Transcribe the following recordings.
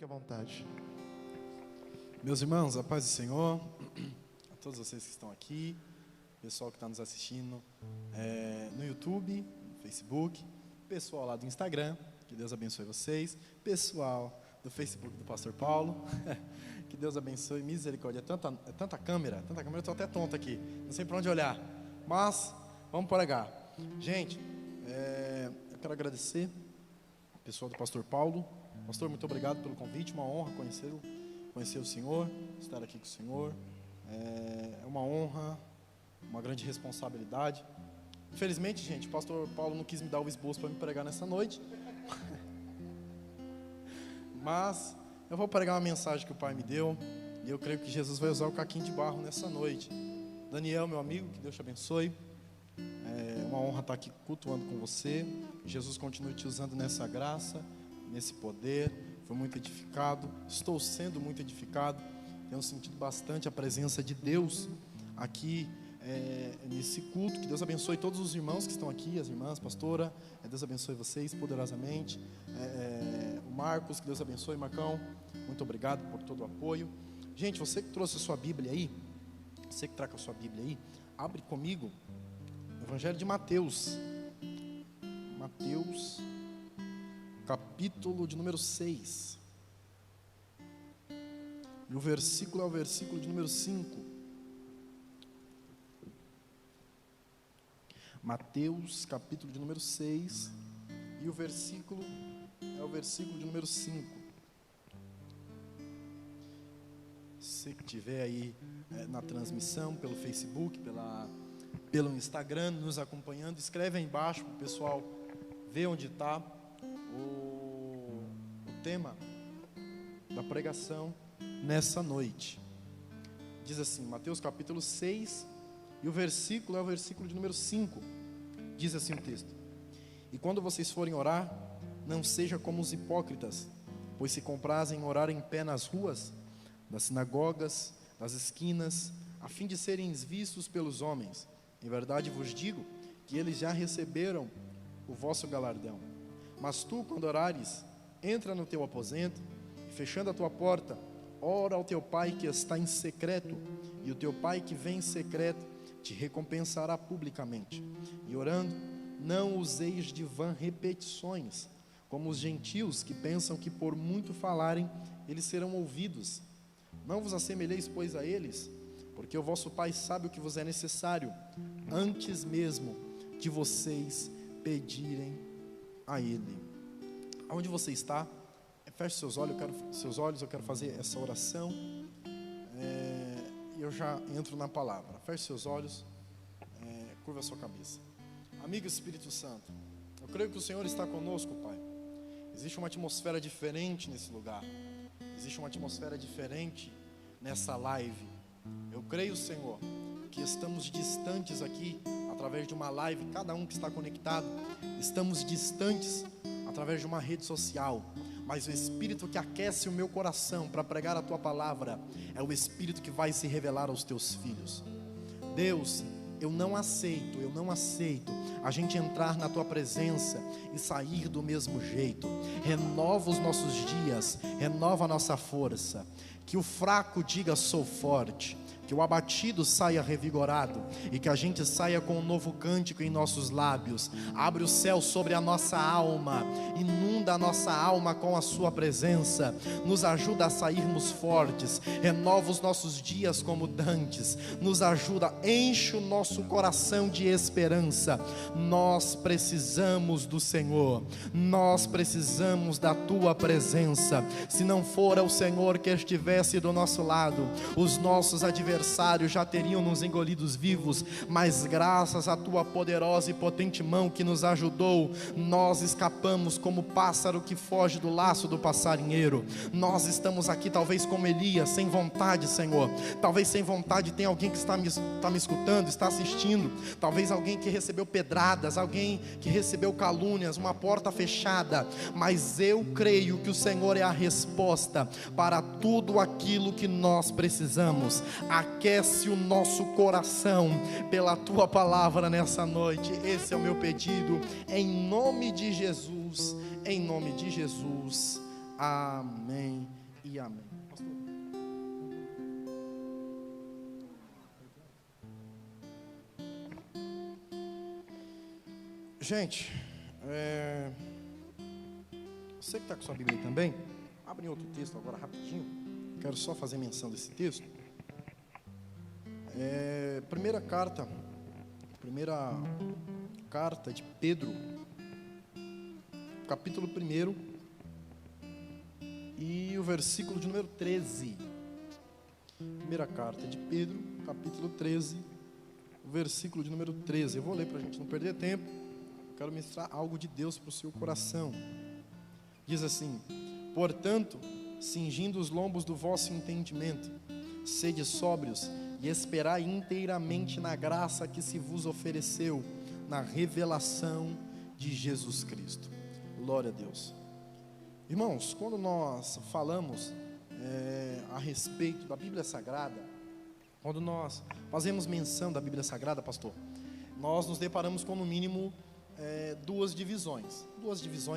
Fique à vontade. Meus irmãos, a paz do Senhor, a todos vocês que estão aqui, pessoal que está nos assistindo no YouTube, no Facebook, pessoal lá do Instagram, que Deus abençoe vocês, pessoal do Facebook do Pastor Paulo, que Deus abençoe, misericórdia, é tanta câmera, eu estou até tonto aqui, não sei para onde olhar, mas vamos pregar. Gente, eu quero agradecer o pessoal do Pastor Paulo. Pastor, muito obrigado pelo convite, uma honra conhecer o Senhor, estar aqui com o Senhor, é uma honra, uma grande responsabilidade. Infelizmente, gente, o pastor Paulo não quis me dar o esboço para me pregar nessa noite, mas eu vou pregar uma mensagem que o Pai me deu, e eu creio que Jesus vai usar o caquinho de barro nessa noite. Daniel, meu amigo, que Deus te abençoe, é uma honra estar aqui cultuando com você, Jesus continue te usando nessa graça, nesse poder. Fui muito edificado, estou sendo muito edificado, tenho sentido bastante a presença de Deus aqui nesse culto. Que Deus abençoe todos os irmãos que estão aqui, as irmãs, pastora, Deus abençoe vocês poderosamente, o Marcos, que Deus abençoe, Marcão, muito obrigado por todo o apoio. Gente, você que trouxe a sua Bíblia aí, você que traga a sua Bíblia aí, abre comigo o Evangelho de Mateus, capítulo de número 6, e o versículo é o versículo de número 5. Mateus, capítulo de número 6, e o versículo é o versículo de número 5. Se estiver aí na transmissão, pelo Facebook, pelo Instagram, nos acompanhando, escreve aí embaixo para o pessoal ver onde está o tema da pregação nessa noite. Diz assim, Mateus capítulo 6, e o versículo é o versículo de número 5. Diz assim o texto: E quando vocês forem orar, não seja como os hipócritas, pois se comprazem em orar em pé nas ruas, das sinagogas, das esquinas, a fim de serem vistos pelos homens. Em verdade vos digo que eles já receberam o vosso galardão. Mas tu, quando orares, entra no teu aposento, e fechando a tua porta, ora ao teu Pai que está em secreto, e o teu Pai que vem em secreto te recompensará publicamente. E orando, não useis de vã repetições, como os gentios que pensam que por muito falarem, eles serão ouvidos. Não vos assemelheis, pois, a eles, porque o vosso Pai sabe o que vos é necessário, antes mesmo de vocês pedirem a Ele. Aonde você está, feche seus olhos, eu quero fazer essa oração, e eu já entro na palavra. Feche seus olhos, curva a sua cabeça. Amigo Espírito Santo, eu creio que o Senhor está conosco, Pai. Existe uma atmosfera diferente nesse lugar, existe uma atmosfera diferente nessa live. Eu creio, Senhor, que estamos distantes aqui, através de uma live, cada um que está conectado, estamos distantes através de uma rede social, mas o Espírito que aquece o meu coração para pregar a Tua palavra, é o Espírito que vai se revelar aos Teus filhos. Deus, eu não aceito a gente entrar na Tua presença e sair do mesmo jeito. Renova os nossos dias, renova a nossa força, que o fraco diga sou forte, que o abatido saia revigorado, e que a gente saia com um novo cântico em nossos lábios. Abre o céu sobre a nossa alma, inunda a nossa alma com a sua presença, nos ajuda a sairmos fortes, renova os nossos dias como dantes, nos ajuda, enche o nosso coração de esperança. Nós precisamos do Senhor, nós precisamos da Tua presença. Se não for o Senhor que estivesse do nosso lado, os nossos adversários já teriam nos engolidos vivos, mas graças à Tua poderosa e potente mão que nos ajudou, nós escapamos como pássaro que foge do laço do passarinheiro. Nós estamos aqui talvez como Elias, sem vontade, Senhor, talvez sem vontade. Tem alguém que está me escutando, está assistindo, talvez alguém que recebeu pedradas, alguém que recebeu calúnias, uma porta fechada, mas eu creio que o Senhor é a resposta para tudo aquilo que nós precisamos. Aquece o nosso coração pela Tua palavra nessa noite. Esse é o meu pedido, em nome de Jesus, em nome de Jesus, Amém e amém. Pastor. Gente, você que está com sua Bíblia aí também, abre em outro texto agora rapidinho. Quero só fazer menção desse texto. Primeira carta de Pedro, capítulo 1 e o versículo de número 13. Primeira carta de Pedro, capítulo 13, o versículo de número 13. Eu vou ler para a gente não perder tempo. Quero ministrar algo de Deus para o seu coração. Diz assim: portanto, cingindo os lombos do vosso entendimento, sede sóbrios e esperai inteiramente na graça que se vos ofereceu, na revelação de Jesus Cristo. Glória a Deus. Irmãos, quando nós falamos a respeito da Bíblia Sagrada, quando nós fazemos menção da Bíblia Sagrada, pastor, nós nos deparamos com no mínimo duas divisões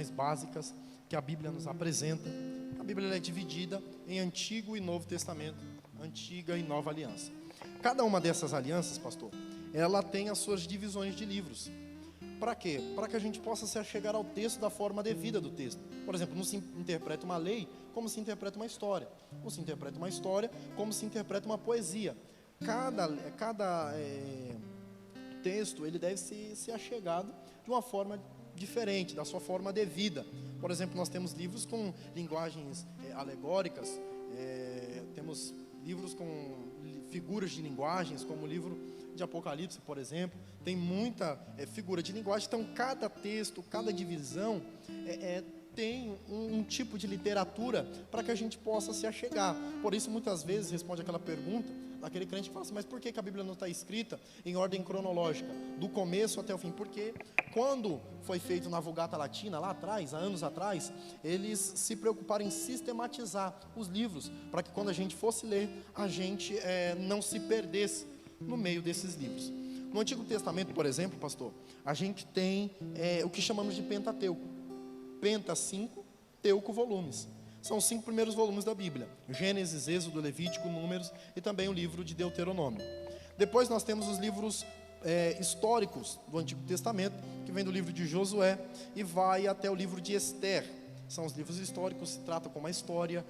básicas que a Bíblia nos apresenta. A Bíblia é dividida em Antigo e Novo Testamento, Antiga e Nova Aliança. Cada uma dessas alianças, pastor, ela tem as suas divisões de livros. Para quê? Para que a gente possa se achegar ao texto da forma devida do texto. Por exemplo, não se interpreta uma lei como se interpreta uma história. Não se interpreta uma história como se interpreta uma poesia. Cada texto, ele deve ser achegado de uma forma diferente, da sua forma devida. Por exemplo, nós temos livros com linguagens alegóricas, temos livros com figuras de linguagens, como o livro de Apocalipse, por exemplo, tem muita figura de linguagem. Então, cada texto, cada divisão tem um tipo de literatura para que a gente possa se achegar. Por isso, muitas vezes, responde aquela pergunta daquele crente que fala assim: mas por que a Bíblia não está escrita em ordem cronológica, do começo até o fim? Porque quando foi feito na Vulgata Latina, lá atrás, há anos atrás, eles se preocuparam em sistematizar os livros, para que quando a gente fosse ler, a gente não se perdesse no meio desses livros. No Antigo Testamento, por exemplo, pastor, a gente tem o que chamamos de Pentateuco. Penta 5, Teuco volumes. São os 5 primeiros volumes da Bíblia: Gênesis, Êxodo, Levítico, Números e também o livro de Deuteronômio. Depois nós temos os livros históricos do Antigo Testamento, que vem do livro de Josué e vai até o livro de Ester. São os livros históricos, se tratam como uma história,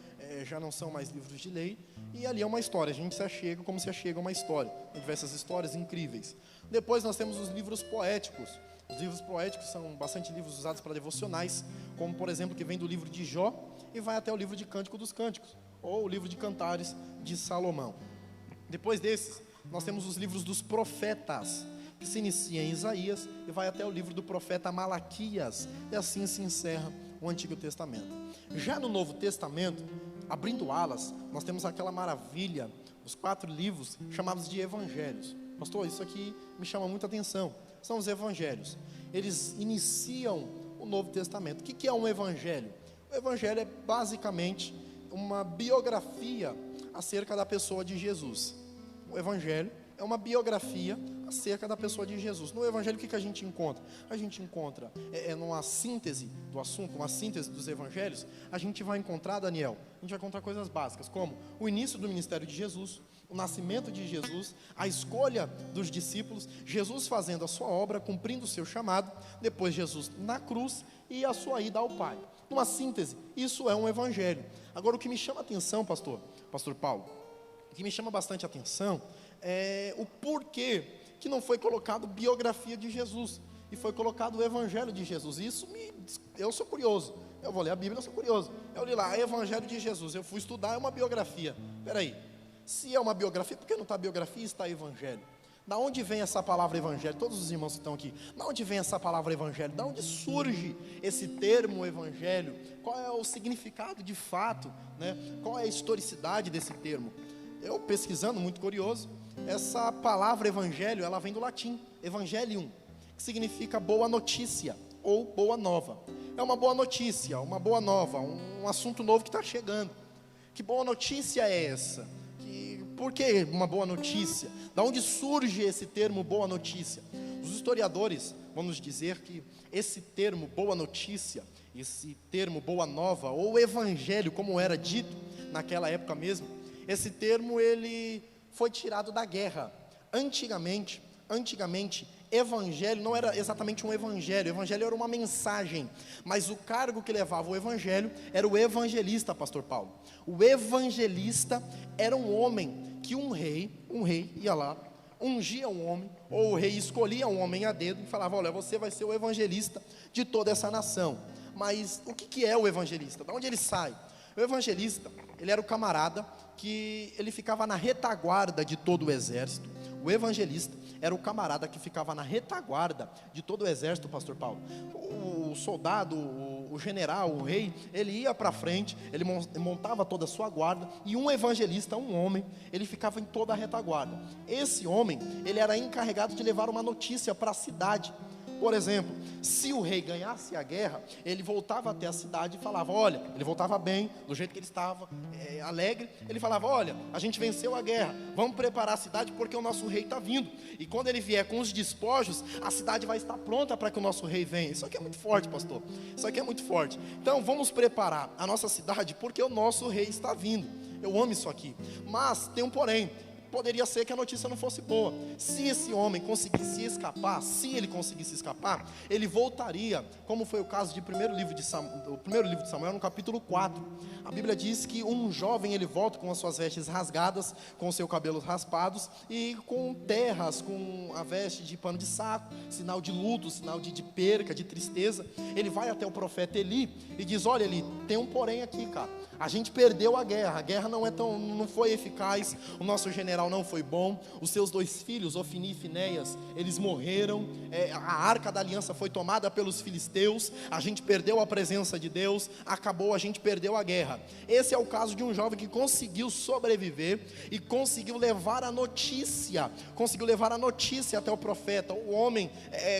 já não são mais livros de lei, e ali é uma história, a gente se achega como se achega uma história. Tem diversas histórias incríveis. Depois nós temos os livros poéticos. Os livros poéticos são bastante livros usados para devocionais, como por exemplo, que vem do livro de Jó e vai até o livro de Cântico dos Cânticos, ou o livro de Cantares de Salomão. Depois desses, nós temos os livros dos profetas, que se inicia em Isaías e vai até o livro do profeta Malaquias, e assim se encerra o Antigo Testamento. Já no Novo Testamento, abrindo alas, nós temos aquela maravilha, os 4 livros chamados de Evangelhos. Pastor, isso aqui me chama muita atenção. São os Evangelhos. Eles iniciam o Novo Testamento. O que é um Evangelho? O Evangelho é basicamente uma biografia acerca da pessoa de Jesus. O Evangelho é uma biografia acerca da pessoa de Jesus. No Evangelho, o que a gente encontra? A gente encontra, numa síntese do assunto, uma síntese dos Evangelhos, a gente vai encontrar, Daniel, a gente vai encontrar coisas básicas, como o início do ministério de Jesus, o nascimento de Jesus, a escolha dos discípulos, Jesus fazendo a sua obra, cumprindo o seu chamado, depois Jesus na cruz e a sua ida ao Pai. Numa síntese, isso é um Evangelho. Agora, o que me chama a atenção, pastor Paulo, o que me chama bastante atenção é o porquê que não foi colocado biografia de Jesus e foi colocado o Evangelho de Jesus. Eu sou curioso, eu vou ler a Bíblia, eu sou curioso. Eu li lá, Evangelho de Jesus, eu fui estudar, é uma biografia. Peraí, se é uma biografia, por que não está biografia e está Evangelho? Da onde vem essa palavra Evangelho? Todos os irmãos que estão aqui, da onde vem essa palavra Evangelho? Da onde surge esse termo Evangelho? Qual é o significado de fato, né? Qual é a historicidade desse termo? Eu pesquisando, muito curioso, essa palavra Evangelho, ela vem do latim, Evangelium, que significa boa notícia ou boa nova. É uma boa notícia, uma boa nova, um assunto novo que está chegando. Que boa notícia é essa? Por que uma boa notícia? Da onde surge esse termo boa notícia? Os historiadores vão nos dizer que esse termo boa notícia, esse termo boa nova, ou evangelho, como era dito naquela época mesmo, esse termo ele foi tirado da guerra. Antigamente, evangelho não era exatamente um evangelho, o evangelho era uma mensagem, mas o cargo que levava o evangelho era o evangelista, pastor Paulo. O evangelista era um homem que um rei ia lá, ungia um homem, ou o rei escolhia um homem a dedo e falava: olha, você vai ser o evangelista de toda essa nação. Mas o que é o evangelista? De onde ele sai? O evangelista, ele era o camarada que ele ficava na retaguarda de todo o exército. O evangelista era o camarada que ficava na retaguarda de todo o exército, pastor Paulo. O soldado, o general, o rei, ele ia para frente, ele montava toda a sua guarda, e um evangelista, um homem, ele ficava em toda a retaguarda. Esse homem, ele era encarregado de levar uma notícia para a cidade. Por exemplo, se o rei ganhasse a guerra, ele voltava até a cidade e falava: olha, ele voltava bem, do jeito que ele estava, alegre. Ele falava: olha, a gente venceu a guerra, vamos preparar a cidade porque o nosso rei está vindo. E quando ele vier com os despojos, a cidade vai estar pronta para que o nosso rei venha. Isso aqui é muito forte, pastor, isso aqui é muito forte. Então vamos preparar a nossa cidade porque o nosso rei está vindo. Eu amo isso aqui, mas tem um porém. Poderia ser que a notícia não fosse boa. Se esse homem conseguisse escapar, ele voltaria, como foi o caso de primeiro livro de Samuel, no capítulo 4. A Bíblia diz que um jovem, ele volta com as suas vestes rasgadas, com os seus cabelos raspados e com terras, com a veste de pano de saco, sinal de luto, sinal de perca, de tristeza. Ele vai até o profeta Eli e diz: olha, Eli, tem um porém aqui, cara. A gente perdeu a guerra não foi eficaz, o nosso general não foi bom, os seus 2 filhos, Ofni e Finéias, eles morreram, a arca da aliança foi tomada pelos filisteus, a gente perdeu a presença de Deus, a gente perdeu a guerra. Esse é o caso de um jovem que conseguiu sobreviver e conseguiu levar a notícia até o profeta, o homem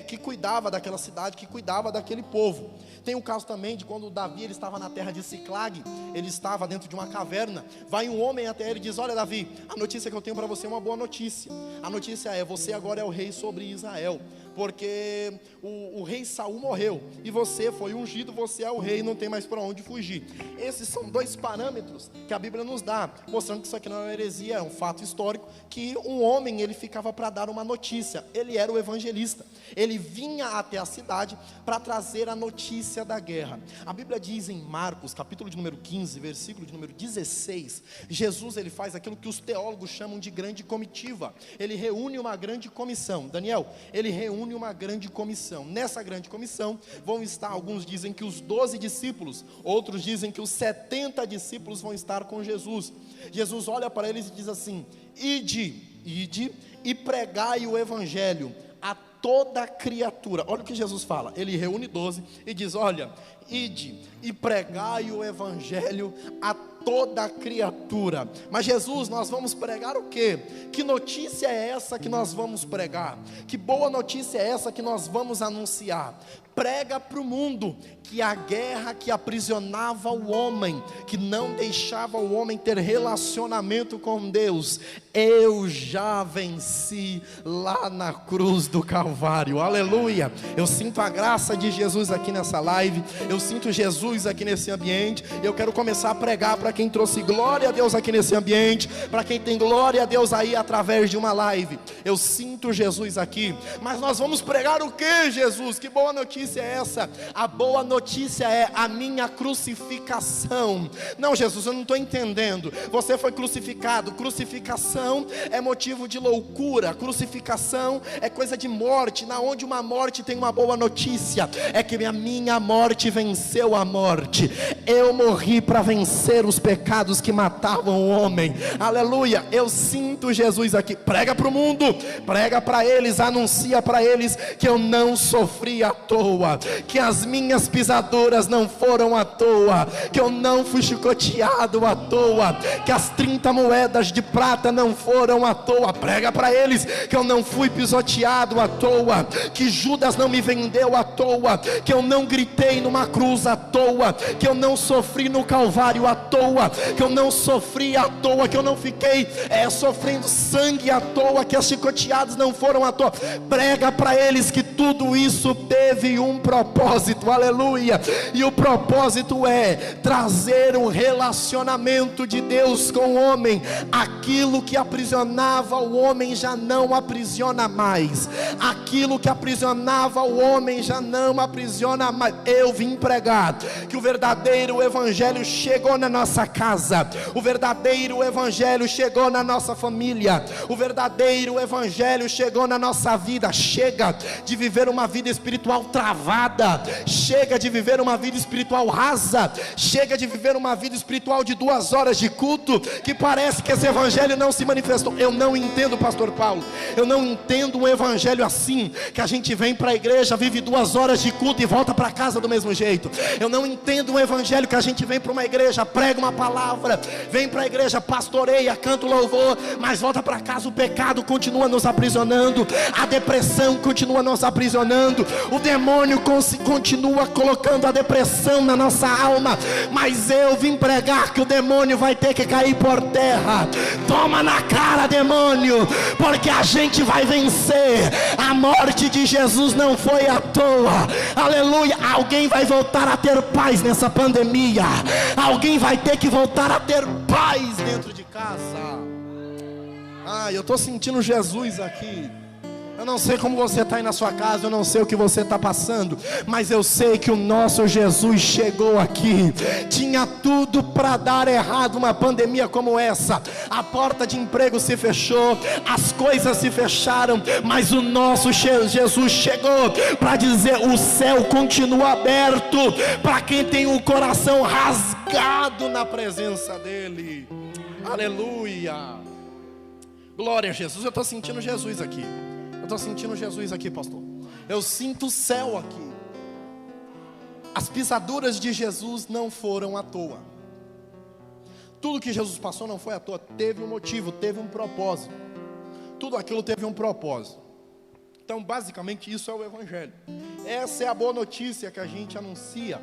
que cuidava daquela cidade, que cuidava daquele povo. Tem o caso também de quando Davi, ele estava na terra de Siclag, ele estava dentro de uma caverna, vai um homem até ele e diz: olha, Davi, a notícia que eu tenho para você é uma boa notícia. A notícia é: você agora é o rei sobre Israel, porque o rei Saul morreu, e você foi ungido, você é o rei, não tem mais para onde fugir. Esses são 2 parâmetros que a Bíblia nos dá, mostrando que isso aqui não é uma heresia, é um fato histórico, que um homem, ele ficava para dar uma notícia, ele era o evangelista, ele vinha até a cidade para trazer a notícia da guerra. A Bíblia diz em Marcos, capítulo de número 15, versículo de número 16, Jesus, ele faz aquilo que os teólogos chamam de grande comitiva, ele reúne uma grande comissão. Daniel, ele reúne uma grande comissão. Nessa grande comissão vão estar, alguns dizem que os 12 discípulos, outros dizem que os 70 discípulos vão estar com Jesus. Jesus olha para eles e diz assim: ide e pregai o evangelho a toda criatura. Olha o que Jesus fala, ele reúne 12 e diz: olha, ide e pregai o evangelho a toda criatura. Mas Jesus, nós vamos pregar o quê? Que notícia é essa que nós vamos pregar? Que boa notícia é essa que nós vamos anunciar? Prega para o mundo que a guerra que aprisionava o homem, que não deixava o homem ter relacionamento com Deus, eu já venci lá na cruz do Calvário. Aleluia! Eu sinto a graça de Jesus aqui nessa live, eu sinto Jesus aqui nesse ambiente. Eu quero começar a pregar para quem trouxe glória a Deus aqui nesse ambiente, para quem tem glória a Deus aí através de uma live. Eu sinto Jesus aqui. Mas nós vamos pregar o que, Jesus? Que boa notícia é essa? A boa notícia é a minha crucificação. Não, Jesus, eu não estou entendendo. Você foi crucificado. Crucificação é motivo de loucura. Crucificação é coisa de morte. Na onde uma morte tem uma boa notícia, é que a minha morte venceu a morte. Eu morri para vencer os pecados que matavam o homem. Aleluia! Eu sinto Jesus aqui. Prega para o mundo, prega para eles, anuncia para eles que eu não sofri à toa, que as minhas pisaduras não foram à toa, que eu não fui chicoteado à toa, que as 30 moedas de prata não foram à toa. Prega para eles que eu não fui pisoteado à toa, que Judas não me vendeu à toa, que eu não gritei numa cruz à toa, que eu não sofri no Calvário à toa, que eu não sofri à toa, que eu não fiquei sofrendo sangue à toa, que as chicoteadas não foram à toa. Prega para eles que tudo isso teve um propósito, aleluia. E o propósito é trazer um relacionamento de Deus com o homem. Aquilo que aprisionava o homem já não aprisiona mais. Aquilo que aprisionava o homem já não aprisiona mais. Eu vim pregar que o verdadeiro evangelho chegou na nossa casa. O verdadeiro evangelho chegou na nossa família. O verdadeiro evangelho chegou na nossa vida. Chega de viver uma vida espiritual travada. Chega de viver uma vida espiritual rasa. Chega de viver uma vida espiritual de 2 horas de culto, que parece que esse evangelho não se manifestou. Eu não entendo, pastor Paulo. Eu não entendo um evangelho assim, que a gente vem para a igreja, vive 2 horas de culto e volta para casa do mesmo jeito. Eu não entendo um evangelho que a gente vem para uma igreja, prega uma palavra, vem para a igreja, pastoreia, canta o louvor, mas volta para casa, o pecado continua nos aprisionando, a depressão continua nos aprisionando, o demônio continua colocando a depressão na nossa alma. Mas eu vim pregar que o demônio vai ter que cair por terra. Toma na cara, demônio, porque a gente vai vencer. A morte de Jesus não foi à toa, aleluia. Alguém vai voltar a ter paz nessa pandemia. Alguém vai ter que voltar a ter paz dentro de casa. Eu estou sentindo Jesus aqui. Eu não sei como você está aí na sua casa, eu não sei o que você está passando, mas eu sei que o nosso Jesus chegou aqui. Tinha tudo para dar errado uma pandemia como essa. A porta de emprego se fechou, as coisas se fecharam, mas o nosso Jesus chegou para dizer: o céu continua aberto para quem tem o coração rasgado na presença dele. Aleluia, glória a Jesus. Eu estou sentindo Jesus aqui. Eu estou sentindo Jesus aqui, pastor. Eu sinto o céu aqui. As pisaduras de Jesus não foram à toa. Tudo que Jesus passou não foi à toa. Teve um motivo, teve um propósito. Tudo aquilo teve um propósito. Então, basicamente, isso é o evangelho. Essa é a boa notícia que a gente anuncia.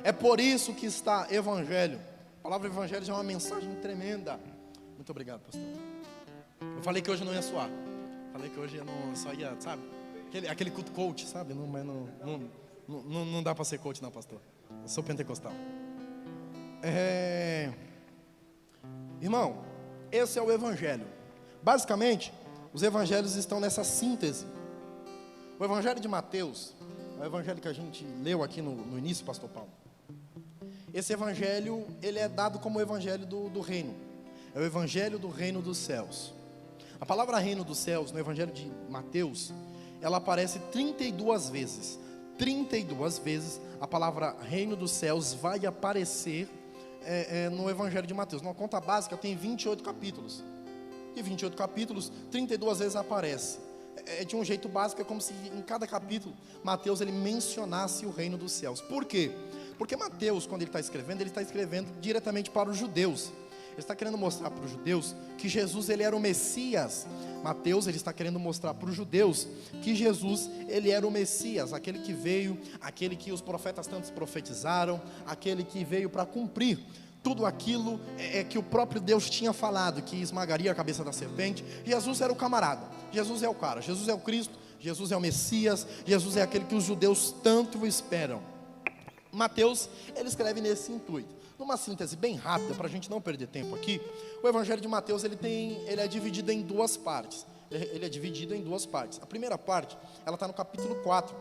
É por isso que está evangelho. A palavra evangelho já é uma mensagem tremenda. Muito obrigado, pastor. Eu falei que hoje não ia suar. Falei que hoje eu não só ia, sabe? Aquele culto coach, sabe? Não dá para ser coach não, pastor. Eu sou pentecostal. Irmão, esse é o evangelho. Basicamente, os evangelhos estão nessa síntese. O evangelho de Mateus, o evangelho que a gente leu aqui no início, pastor Paulo. Esse evangelho, ele é dado como o evangelho do reino. É o evangelho do reino dos céus. A palavra reino dos céus, no evangelho de Mateus, ela aparece 32 vezes. 32 vezes a palavra reino dos céus vai aparecer no evangelho de Mateus. Numa conta básica tem 28 capítulos. E 28 capítulos, 32 vezes aparece. De um jeito básico, é como se em cada capítulo Mateus ele mencionasse o reino dos céus. Por quê? Porque Mateus, quando ele está escrevendo diretamente para os judeus. Ele está querendo mostrar para os judeus que Jesus ele era o Messias. Mateus ele está querendo mostrar para os judeus que Jesus ele era o Messias, aquele que veio, aquele que os profetas tantos profetizaram, aquele que veio para cumprir tudo aquilo que o próprio Deus tinha falado, que esmagaria a cabeça da serpente. Jesus era o camarada, Jesus é o cara, Jesus é o Cristo, Jesus é o Messias, Jesus é aquele que os judeus tanto esperam. Mateus ele escreve nesse intuito. Numa síntese bem rápida, para a gente não perder tempo aqui, o evangelho de Mateus ele é dividido em 2 partes. Ele é dividido em 2 partes. A primeira parte, ela está no capítulo 4,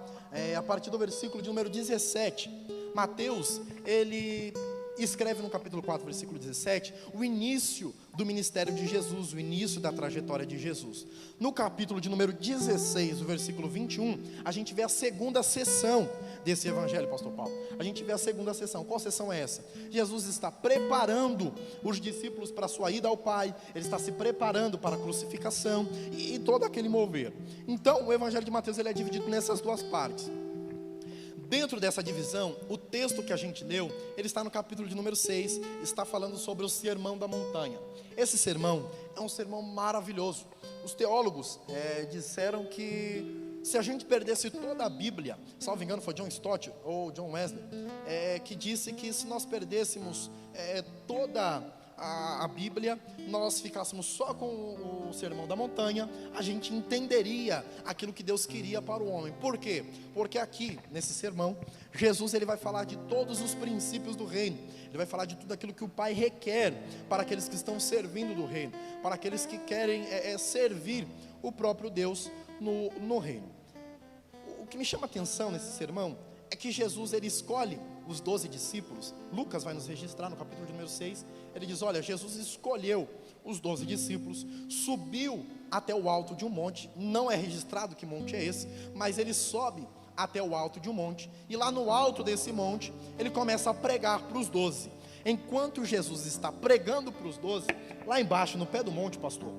a partir do versículo de número 17. Mateus, ele escreve no capítulo 4, versículo 17, o início do ministério de Jesus, o início da trajetória de Jesus. No capítulo de número 16, o versículo 21, a gente vê a segunda sessão desse evangelho, pastor Paulo. A gente vê a segunda sessão. Qual sessão é essa? Jesus está preparando os discípulos para a sua ida ao Pai, ele está se preparando para a crucificação e todo aquele mover. Então, o evangelho de Mateus ele é dividido nessas 2 partes. Dentro dessa divisão, o texto que a gente leu, ele está no capítulo de número 6, está falando sobre o sermão da montanha. Esse sermão é um sermão maravilhoso. Os teólogos disseram que se a gente perdesse toda a Bíblia, salvo engano foi John Stott ou John Wesley, que disse que se nós perdêssemos toda a Bíblia, nós ficássemos só com o Sermão da Montanha, a gente entenderia aquilo que Deus queria para o homem. Por quê? Porque aqui, nesse sermão, Jesus ele vai falar de todos os princípios do reino. Ele vai falar de tudo aquilo que o Pai requer para aqueles que estão servindo do reino, para aqueles que querem servir o próprio Deus no reino. O que me chama a atenção nesse sermão é que Jesus ele escolhe os 12 discípulos. Lucas vai nos registrar no capítulo número 6. Ele diz: olha, Jesus escolheu os 12 discípulos, subiu até o alto de um monte. Não é registrado que monte é esse, mas ele sobe até o alto de um monte, e lá no alto desse monte ele começa a pregar para os 12. Enquanto Jesus está pregando para os 12, lá embaixo no pé do monte, pastor,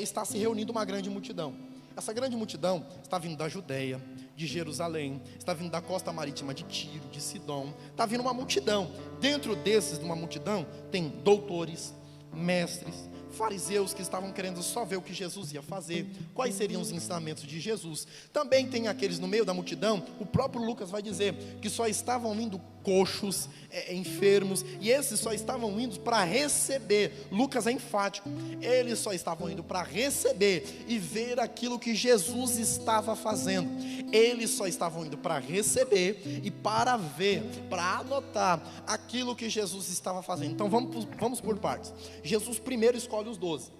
está se reunindo uma grande multidão. Essa grande multidão está vindo da Judeia, de Jerusalém, está vindo da costa marítima de Tiro, de Sidom. Está vindo uma multidão. Dentro desses, de uma multidão, tem doutores, mestres, fariseus que estavam querendo só ver o que Jesus ia fazer, quais seriam os ensinamentos de Jesus. Também tem aqueles no meio da multidão, o próprio Lucas vai dizer que só estavam indo coxos, enfermos, e esses só estavam indo para receber. Lucas é enfático, eles só estavam indo para receber e ver aquilo que Jesus estava fazendo. Eles só estavam indo para receber e para ver, para anotar aquilo que Jesus estava fazendo. Então vamos por partes. Jesus primeiro escolhe os 12.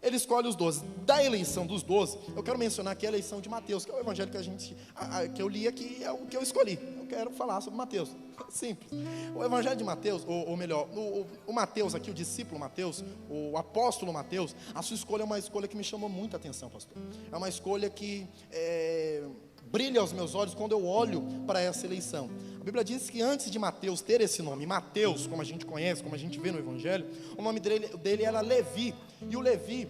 Ele escolhe os 12. Da eleição dos 12, eu quero mencionar aqui a eleição de Mateus, que é o evangelho que eu li aqui, é o que eu escolhi. Eu quero falar sobre Mateus. Simples. O evangelho de Mateus, ou melhor, o Mateus aqui, o discípulo Mateus, o apóstolo Mateus, a sua escolha é uma escolha que me chamou muita atenção, pastor. É uma escolha que brilha aos meus olhos quando eu olho para essa eleição. A Bíblia diz que antes de Mateus ter esse nome, Mateus, como a gente conhece, como a gente vê no evangelho, o nome dele era Levi. E o Levi,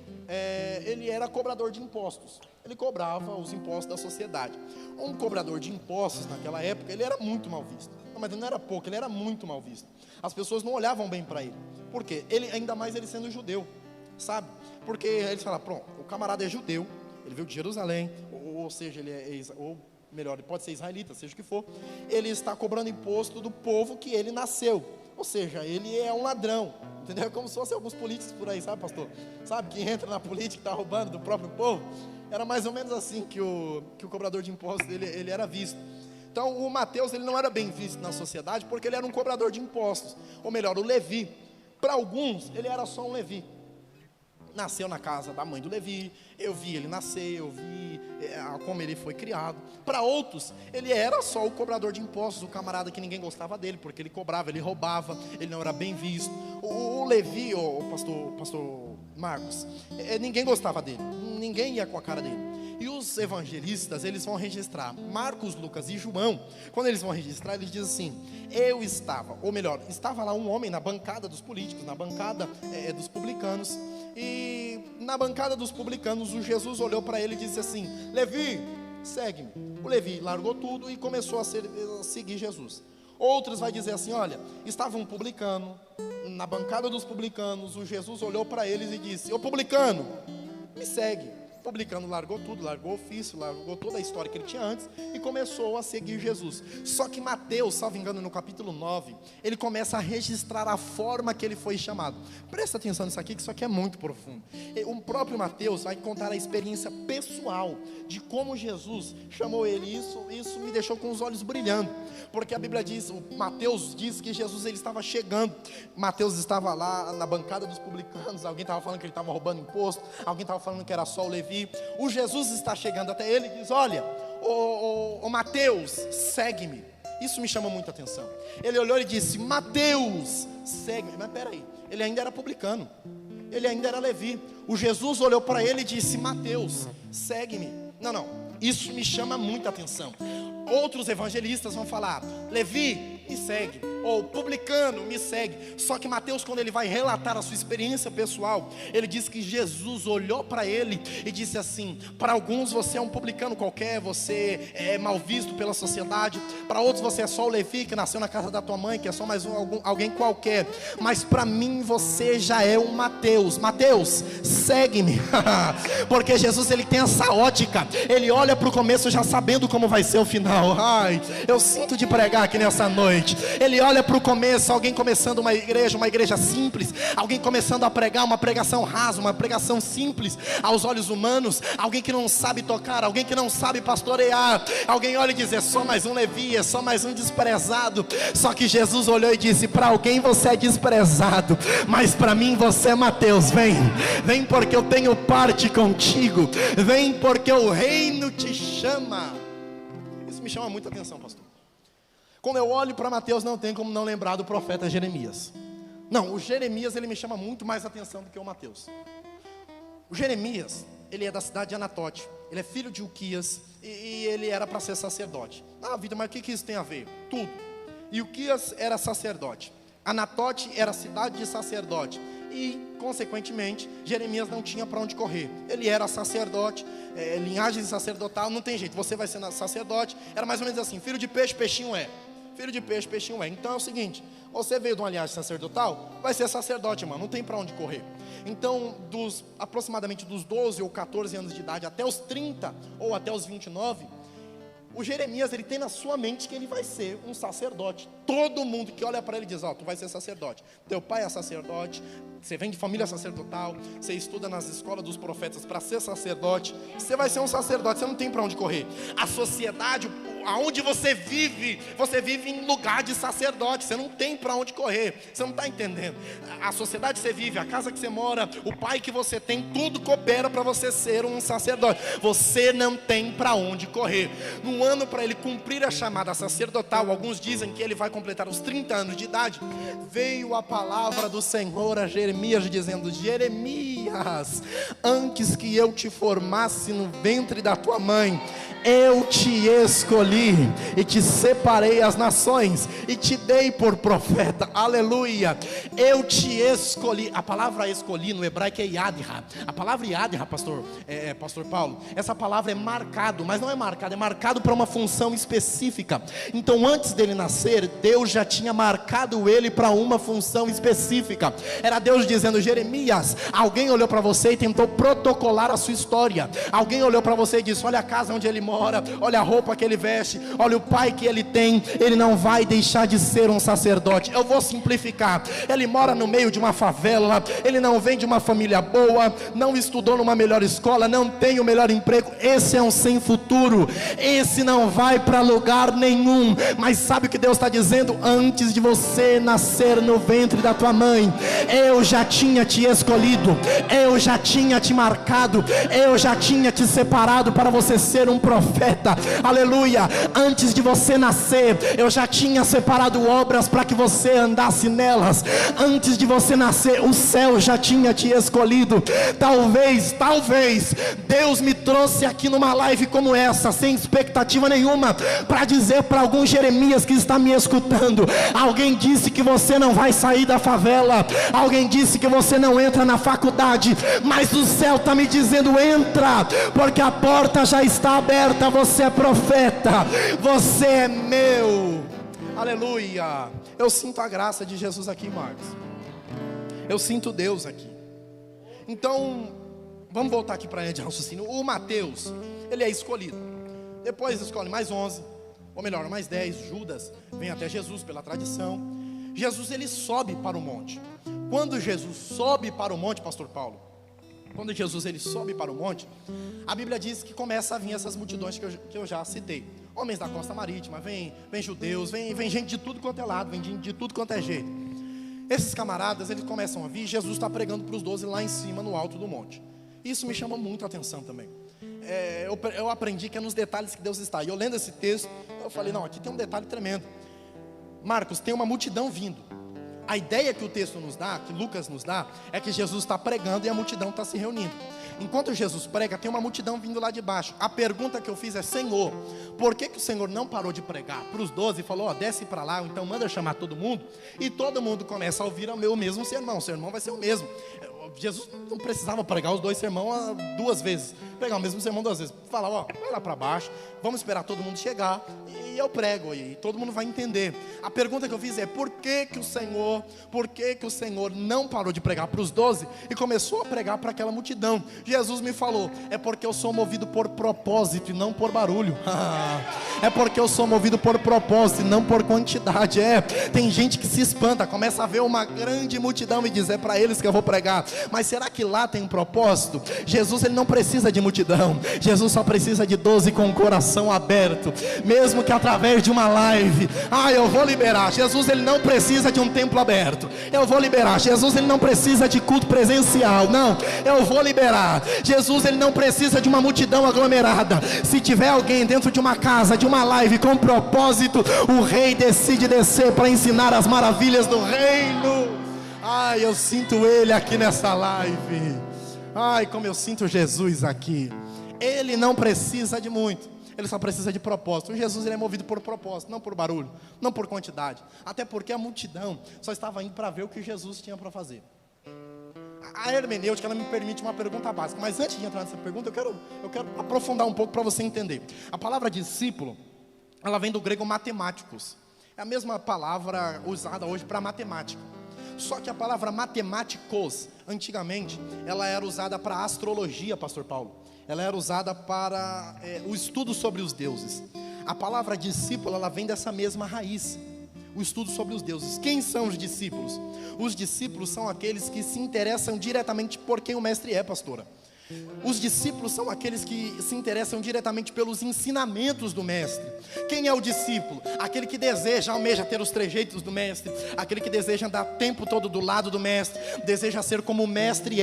ele era cobrador de impostos. Ele cobrava os impostos da sociedade. Um cobrador de impostos naquela época, ele era muito mal visto. Não, mas não era pouco, ele era muito mal visto. As pessoas não olhavam bem para ele. Por quê? Ainda mais ele sendo judeu, sabe? Porque eles falavam, pronto, o camarada é judeu, ele veio de Jerusalém, ou seja, ou melhor, ele pode ser israelita, seja o que for. Ele está cobrando imposto do povo que ele nasceu. Ou seja, ele é um ladrão, entendeu? Como se fossem alguns políticos por aí, sabe, pastor? Sabe, que entra na política e está roubando do próprio povo. Era mais ou menos assim que o cobrador de impostos ele era visto. Então o Mateus ele não era bem visto na sociedade porque ele era um cobrador de impostos. Ou melhor, o Levi. Para alguns, ele era só um Levi. Nasceu na casa da mãe do Levi, eu vi ele nascer, eu vi como ele foi criado. Para outros, ele era só o cobrador de impostos, o camarada que ninguém gostava dele, porque ele cobrava, ele roubava, ele não era bem visto. O Levi, o pastor Marcos, ninguém gostava dele, ninguém ia com a cara dele. E os evangelistas, eles vão registrar, Marcos, Lucas e João, quando eles vão registrar, eles dizem assim, estava lá um homem na bancada dos políticos, na bancada dos publicanos, e na bancada dos publicanos, o Jesus olhou para ele e disse assim, Levi, segue-me. O Levi largou tudo e começou a seguir Jesus. Outros vai dizer assim, olha, estava um publicano, na bancada dos publicanos, o Jesus olhou para eles e disse, ô publicano, me segue. O publicano largou tudo, largou o ofício, largou toda a história que ele tinha antes e começou a seguir Jesus. Só que Mateus, salvo engano, no capítulo 9, ele começa a registrar a forma que ele foi chamado. Presta atenção nisso aqui, que isso aqui é muito profundo. O próprio Mateus vai contar a experiência pessoal de como Jesus chamou ele. Isso me deixou com os olhos brilhando, porque a Bíblia diz, Mateus diz que Jesus ele estava chegando. Mateus estava lá na bancada dos publicanos, alguém estava falando que ele estava roubando imposto, alguém estava falando que era só o Levi. O Jesus está chegando até ele e diz, olha, ô Mateus, segue-me. Isso me chama muita atenção. Ele olhou e disse, Mateus, segue-me. Mas peraí, ele ainda era publicano, ele ainda era Levi. O Jesus olhou para ele e disse, Mateus, segue-me. Não, isso me chama muita atenção. Outros evangelistas vão falar, Levi, me segue, ou publicano, me segue. Só que Mateus, quando ele vai relatar a sua experiência pessoal, ele diz que Jesus olhou para ele e disse assim, para alguns você é um publicano qualquer, você é mal visto pela sociedade, para outros você é só o Levi que nasceu na casa da tua mãe, que é só mais alguém qualquer, mas para mim você já é um Mateus. Mateus, segue-me. Porque Jesus ele tem essa ótica, ele olha para o começo já sabendo como vai ser o final. Ai, eu sinto de pregar aqui nessa noite. Ele olha olha para o começo, alguém começando uma igreja simples, alguém começando a pregar uma pregação rasa, uma pregação simples aos olhos humanos, alguém que não sabe tocar, alguém que não sabe pastorear, alguém olha e diz: é só mais um Levi, é só mais um desprezado. Só que Jesus olhou e disse: para alguém você é desprezado, mas para mim você é Mateus. Vem porque eu tenho parte contigo, vem porque o reino te chama. Isso me chama muita atenção, pastor. Quando eu olho para Mateus, não tem como não lembrar do profeta Jeremias. Não, o Jeremias, ele me chama muito mais atenção do que o Mateus. O Jeremias, ele é da cidade de Anatote, ele é filho de Uquias, e ele era para ser sacerdote. Ah, vida, mas o que isso tem a ver? Tudo. E Uquias era sacerdote, Anatote era cidade de sacerdote, e consequentemente Jeremias não tinha para onde correr. Ele era sacerdote, linhagem sacerdotal, não tem jeito, você vai ser sacerdote. Era mais ou menos assim: filho de peixe, peixinho é. Filho de peixe, peixinho é. Então é o seguinte: você veio de uma linhagem sacerdotal, vai ser sacerdote, mano, não tem para onde correr. Então, aproximadamente dos 12 ou 14 anos de idade até os 30 ou até os 29, o Jeremias, ele tem na sua mente que ele vai ser um sacerdote. Todo mundo que olha para ele diz: ó, tu vai ser sacerdote, teu pai é sacerdote, você vem de família sacerdotal, você estuda nas escolas dos profetas para ser sacerdote, você vai ser um sacerdote, você não tem para onde correr. A sociedade, aonde você vive em lugar de sacerdote, você não tem para onde correr, você não está entendendo. A sociedade que você vive, a casa que você mora, o pai que você tem, tudo coopera para você ser um sacerdote. Você não tem para onde correr. No ano para ele cumprir a chamada sacerdotal, alguns dizem que ele vai completar os 30 anos de idade, veio a palavra do Senhor a Jeremias dizendo: Jeremias, antes que eu te formasse no ventre da tua mãe, eu te escolhi e te separei as nações e te dei por profeta. Aleluia. Eu te escolhi. A palavra escolhi no hebraico é yadha. A palavra yadha, pastor Paulo, essa palavra é marcado, mas não é marcado, é marcado para uma função específica. Então antes dele nascer, Deus já tinha marcado ele para uma função específica. Era Deus dizendo: Jeremias, alguém olhou para você e tentou protocolar a sua história. Alguém olhou para você e disse: olha a casa onde ele mora, olha a roupa que ele veste, olha o pai que ele tem, ele não vai deixar de ser um sacerdote. Eu vou simplificar: ele mora no meio de uma favela, ele não vem de uma família boa, não estudou numa melhor escola, não tem o melhor emprego, esse é um sem futuro, esse não vai para lugar nenhum. Mas sabe o que Deus está dizendo? Antes de você nascer no ventre da tua mãe, eu já tinha te escolhido, eu já tinha te marcado, eu já tinha te separado para você ser um profeta. Aleluia. Antes de você nascer, eu já tinha separado obras para que você andasse nelas. Antes de você nascer, o céu já tinha te escolhido. Talvez Deus me trouxe aqui numa live como essa, sem expectativa nenhuma, para dizer para algum Jeremias que está me escutando: alguém disse que você não vai sair da favela, alguém disse que você não entra na faculdade, mas o céu está me dizendo: entra, porque a porta já está aberta. Você é profeta, você é meu. Aleluia. Eu sinto a graça de Jesus aqui, Marcos. Eu sinto Deus aqui. Então, vamos voltar aqui para a linha de raciocínio. O Mateus, ele é escolhido. Depois escolhe mais 11, ou melhor, mais 10. Judas vem até Jesus pela tradição. Jesus, ele sobe para o monte. Quando Jesus sobe para o monte, pastor Paulo, quando Jesus ele sobe para o monte, a Bíblia diz que começa a vir essas multidões que eu já citei. Homens da costa marítima, vem judeus, vem gente de tudo quanto é lado, vem de tudo quanto é jeito. Esses camaradas, eles começam a vir, Jesus está pregando para os 12 lá em cima, no alto do monte. Isso me chama muito a atenção também. Eu aprendi que é nos detalhes que Deus está. E eu lendo esse texto, eu falei: não, aqui tem um detalhe tremendo. Marcos, tem uma multidão vindo. A ideia que o texto nos dá, que Lucas nos dá, é que Jesus está pregando e a multidão está se reunindo. Enquanto Jesus prega, tem uma multidão vindo lá de baixo. A pergunta que eu fiz é: Senhor, por que o Senhor não parou de pregar para os 12 e falou: ó, desce para lá, ou então manda chamar todo mundo, e todo mundo começa a ouvir o mesmo sermão? O sermão vai ser o mesmo. Jesus não precisava pregar os 2 sermões 2 vezes, pregar o mesmo sermão 2 vezes. Fala: ó, vai lá para baixo, vamos esperar todo mundo chegar e eu prego e todo mundo vai entender. A pergunta que eu fiz é: por que o Senhor perguntou por que o Senhor não parou de pregar para os 12 e começou a pregar para aquela multidão. Jesus me falou: é porque eu sou movido por propósito e não por barulho. É porque eu sou movido por propósito e não por quantidade. Tem gente que se espanta, começa a ver uma grande multidão e diz: é para eles que eu vou pregar. Mas será que lá tem um propósito? Jesus, ele não precisa de multidão. Jesus só precisa de 12 com o coração aberto, mesmo que através de uma live. Eu vou liberar. Jesus, ele não precisa de um templo aberto. Eu vou liberar. Jesus, ele não precisa de culto presencial. Não, eu vou liberar. Jesus, ele não precisa de uma multidão aglomerada. Se tiver alguém dentro de uma casa, de uma live com propósito, o rei decide descer para ensinar as maravilhas do reino. Eu sinto ele aqui nessa live. Como eu sinto Jesus aqui. Ele não precisa de muito, ele só precisa de propósito. O Jesus, ele é movido por propósito, não por barulho, não por quantidade. Até porque a multidão só estava indo para ver o que Jesus tinha para fazer. A hermenêutica, ela me permite uma pergunta básica. Mas antes de entrar nessa pergunta, eu quero aprofundar um pouco para você entender. A palavra discípulo, ela vem do grego matemáticos. É a mesma palavra usada hoje para matemática. Só que a palavra matemáticos, antigamente, ela era usada para astrologia, pastor Paulo. Ela era usada para o estudo sobre os deuses. A palavra discípulo, ela vem dessa mesma raiz, o estudo sobre os deuses. Quem são os discípulos? Os discípulos são aqueles que se interessam diretamente por quem o mestre é, pastora. Os discípulos são aqueles que se interessam diretamente pelos ensinamentos do mestre. Quem é o discípulo? Aquele que deseja, almeja ter os trejeitos do mestre, aquele que deseja andar o tempo todo do lado do mestre, deseja ser como o mestre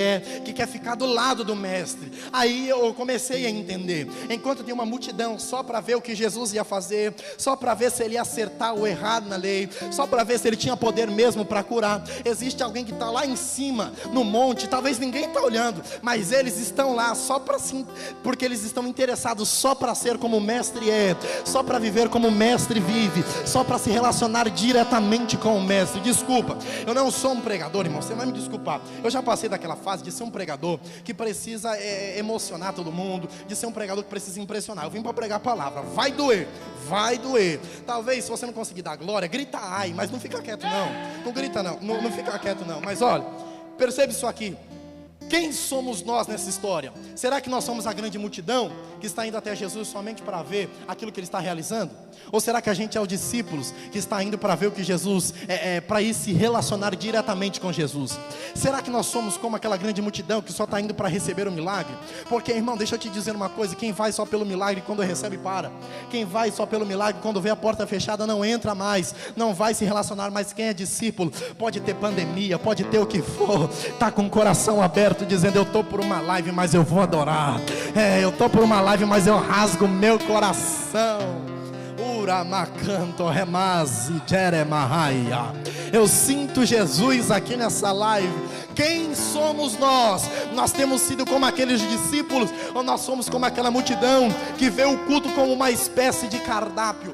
que quer ficar do lado do mestre. Aí eu comecei a entender. Enquanto tem uma multidão só para ver o que Jesus ia fazer, só para ver se ele ia acertar ou errado na lei, só para ver se ele tinha poder mesmo para curar, existe alguém que está lá em cima, no monte, talvez ninguém está olhando, mas eles estão lá só para sim, porque eles estão interessados só para ser como o mestre só para viver como o mestre vive, só para se relacionar diretamente com o mestre. Desculpa, eu não sou um pregador, irmão, você vai me desculpar. Eu já passei daquela fase de ser um pregador que precisa emocionar todo mundo, de ser um pregador que precisa impressionar. Eu vim para pregar a palavra, vai doer. Talvez se você não conseguir dar glória, grita ai, mas não fica quieto não grita não fica quieto não. Mas olha, percebe isso aqui. Quem somos nós nessa história? Será que nós somos a grande multidão que está indo até Jesus somente para ver aquilo que ele está realizando? Ou será que a gente é os discípulos que está indo para ver o que Jesus para ir se relacionar diretamente com Jesus? Será que nós somos como aquela grande multidão que só está indo para receber o milagre? Porque, irmão, deixa eu te dizer uma coisa: quem vai só pelo milagre, quando recebe, para. Quem vai só pelo milagre, quando vê a porta fechada, não entra mais, não vai se relacionar mais. Quem é discípulo, pode ter pandemia, pode ter o que for, está com o coração aberto, dizendo: eu estou por uma live, mas eu vou adorar. Eu estou por uma live, mas eu rasgo meu coração. Eu sinto Jesus aqui nessa live. Quem somos nós? Nós temos sido como aqueles discípulos, ou nós somos como aquela multidão que vê o culto como uma espécie de cardápio?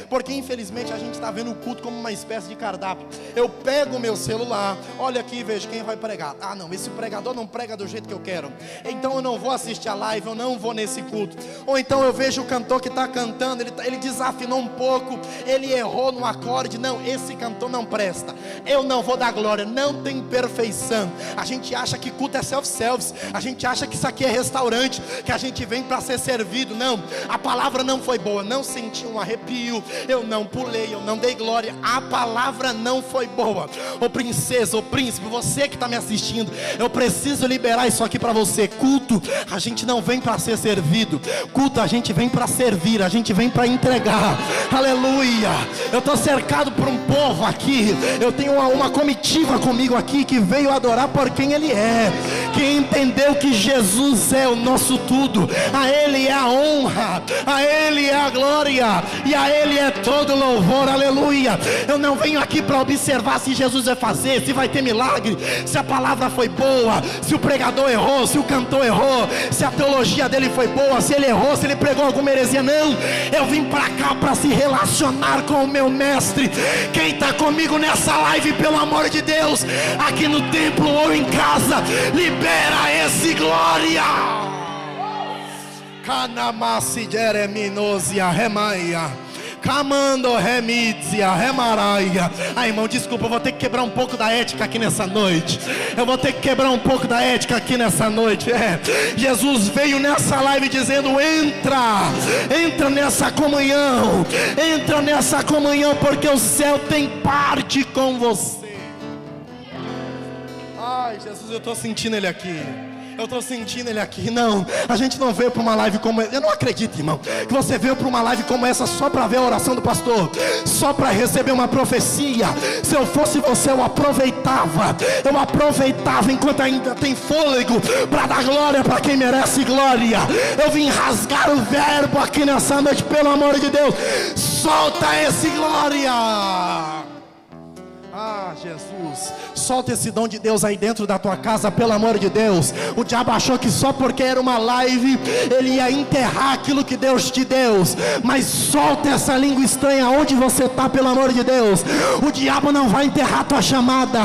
Porque infelizmente a gente está vendo o culto como uma espécie de cardápio. Eu pego o meu celular, olho aqui e vejo quem vai pregar. Não, esse pregador não prega do jeito que eu quero, então eu não vou assistir a live, eu não vou nesse culto. Ou então eu vejo o cantor que está cantando, ele desafinou um pouco, ele errou no acorde. Não, esse cantor não presta, eu não vou dar glória. Não tem perfeição. A gente acha que culto é self-service, a gente acha que isso aqui é restaurante, que a gente vem para ser servido. Não, a palavra não foi boa, não senti um arrepio, eu não pulei, eu não dei glória, a palavra não foi boa. Ô princesa, ô príncipe, você que está me assistindo, eu preciso liberar isso aqui para você. Culto, a gente não vem para ser servido, culto a gente vem para servir, a gente vem para entregar. Aleluia. Eu estou cercado por um povo aqui, eu tenho uma comitiva comigo aqui que veio adorar por quem ele é, que entendeu que Jesus é o nosso tudo, a ele é a honra, a ele é a glória e a ele é todo louvor. Aleluia. Eu não venho aqui para observar se Jesus vai fazer, se vai ter milagre, se a palavra foi boa, se o pregador errou, se o cantor errou, se a teologia dele foi boa, se ele errou, se ele pregou alguma heresia. Não, eu vim para cá para se relacionar com o meu mestre. Quem está comigo nessa live, pelo amor de Deus, aqui no templo ou em casa, libera esse glória. Canamasi Jereminosia Remaia. Camando remícia, remaraia. Irmão, desculpa, eu vou ter que quebrar um pouco da ética aqui nessa noite. Eu vou ter que quebrar um pouco da ética aqui nessa noite. Jesus veio nessa live dizendo: entra nessa comunhão. Entra nessa comunhão, porque o céu tem parte com você. Ai, Jesus, eu estou sentindo Ele aqui. Eu estou sentindo Ele aqui. Não, a gente não veio para uma live como essa. Eu não acredito, irmão, que você veio para uma live como essa só para ver a oração do pastor, só para receber uma profecia. Se eu fosse você, eu aproveitava enquanto ainda tem fôlego, para dar glória para quem merece glória. Eu vim rasgar o verbo aqui nessa noite, pelo amor de Deus. Solta esse glória. Ah, Jesus, solta esse dom de Deus aí dentro da tua casa, pelo amor de Deus. O diabo achou que só porque era uma live ele ia enterrar aquilo que Deus te deu. Mas solta essa língua estranha onde você está, pelo amor de Deus. O diabo não vai enterrar a tua chamada.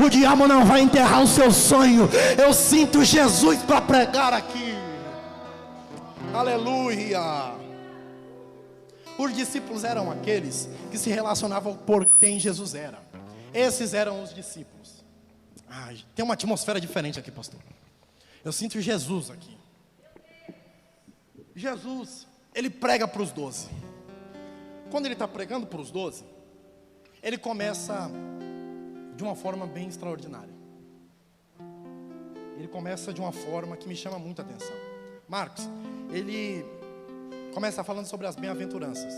O diabo não vai enterrar o seu sonho. Eu sinto Jesus para pregar aqui. Aleluia. Os discípulos eram aqueles que se relacionavam por quem Jesus era. Esses eram os discípulos. Tem uma atmosfera diferente aqui, pastor. Eu sinto Jesus aqui. Jesus, ele prega para os 12. Quando ele está pregando para os 12, ele começa de uma forma bem extraordinária. Ele começa de uma forma que me chama muita atenção. Marcos, ele começa falando sobre as bem-aventuranças.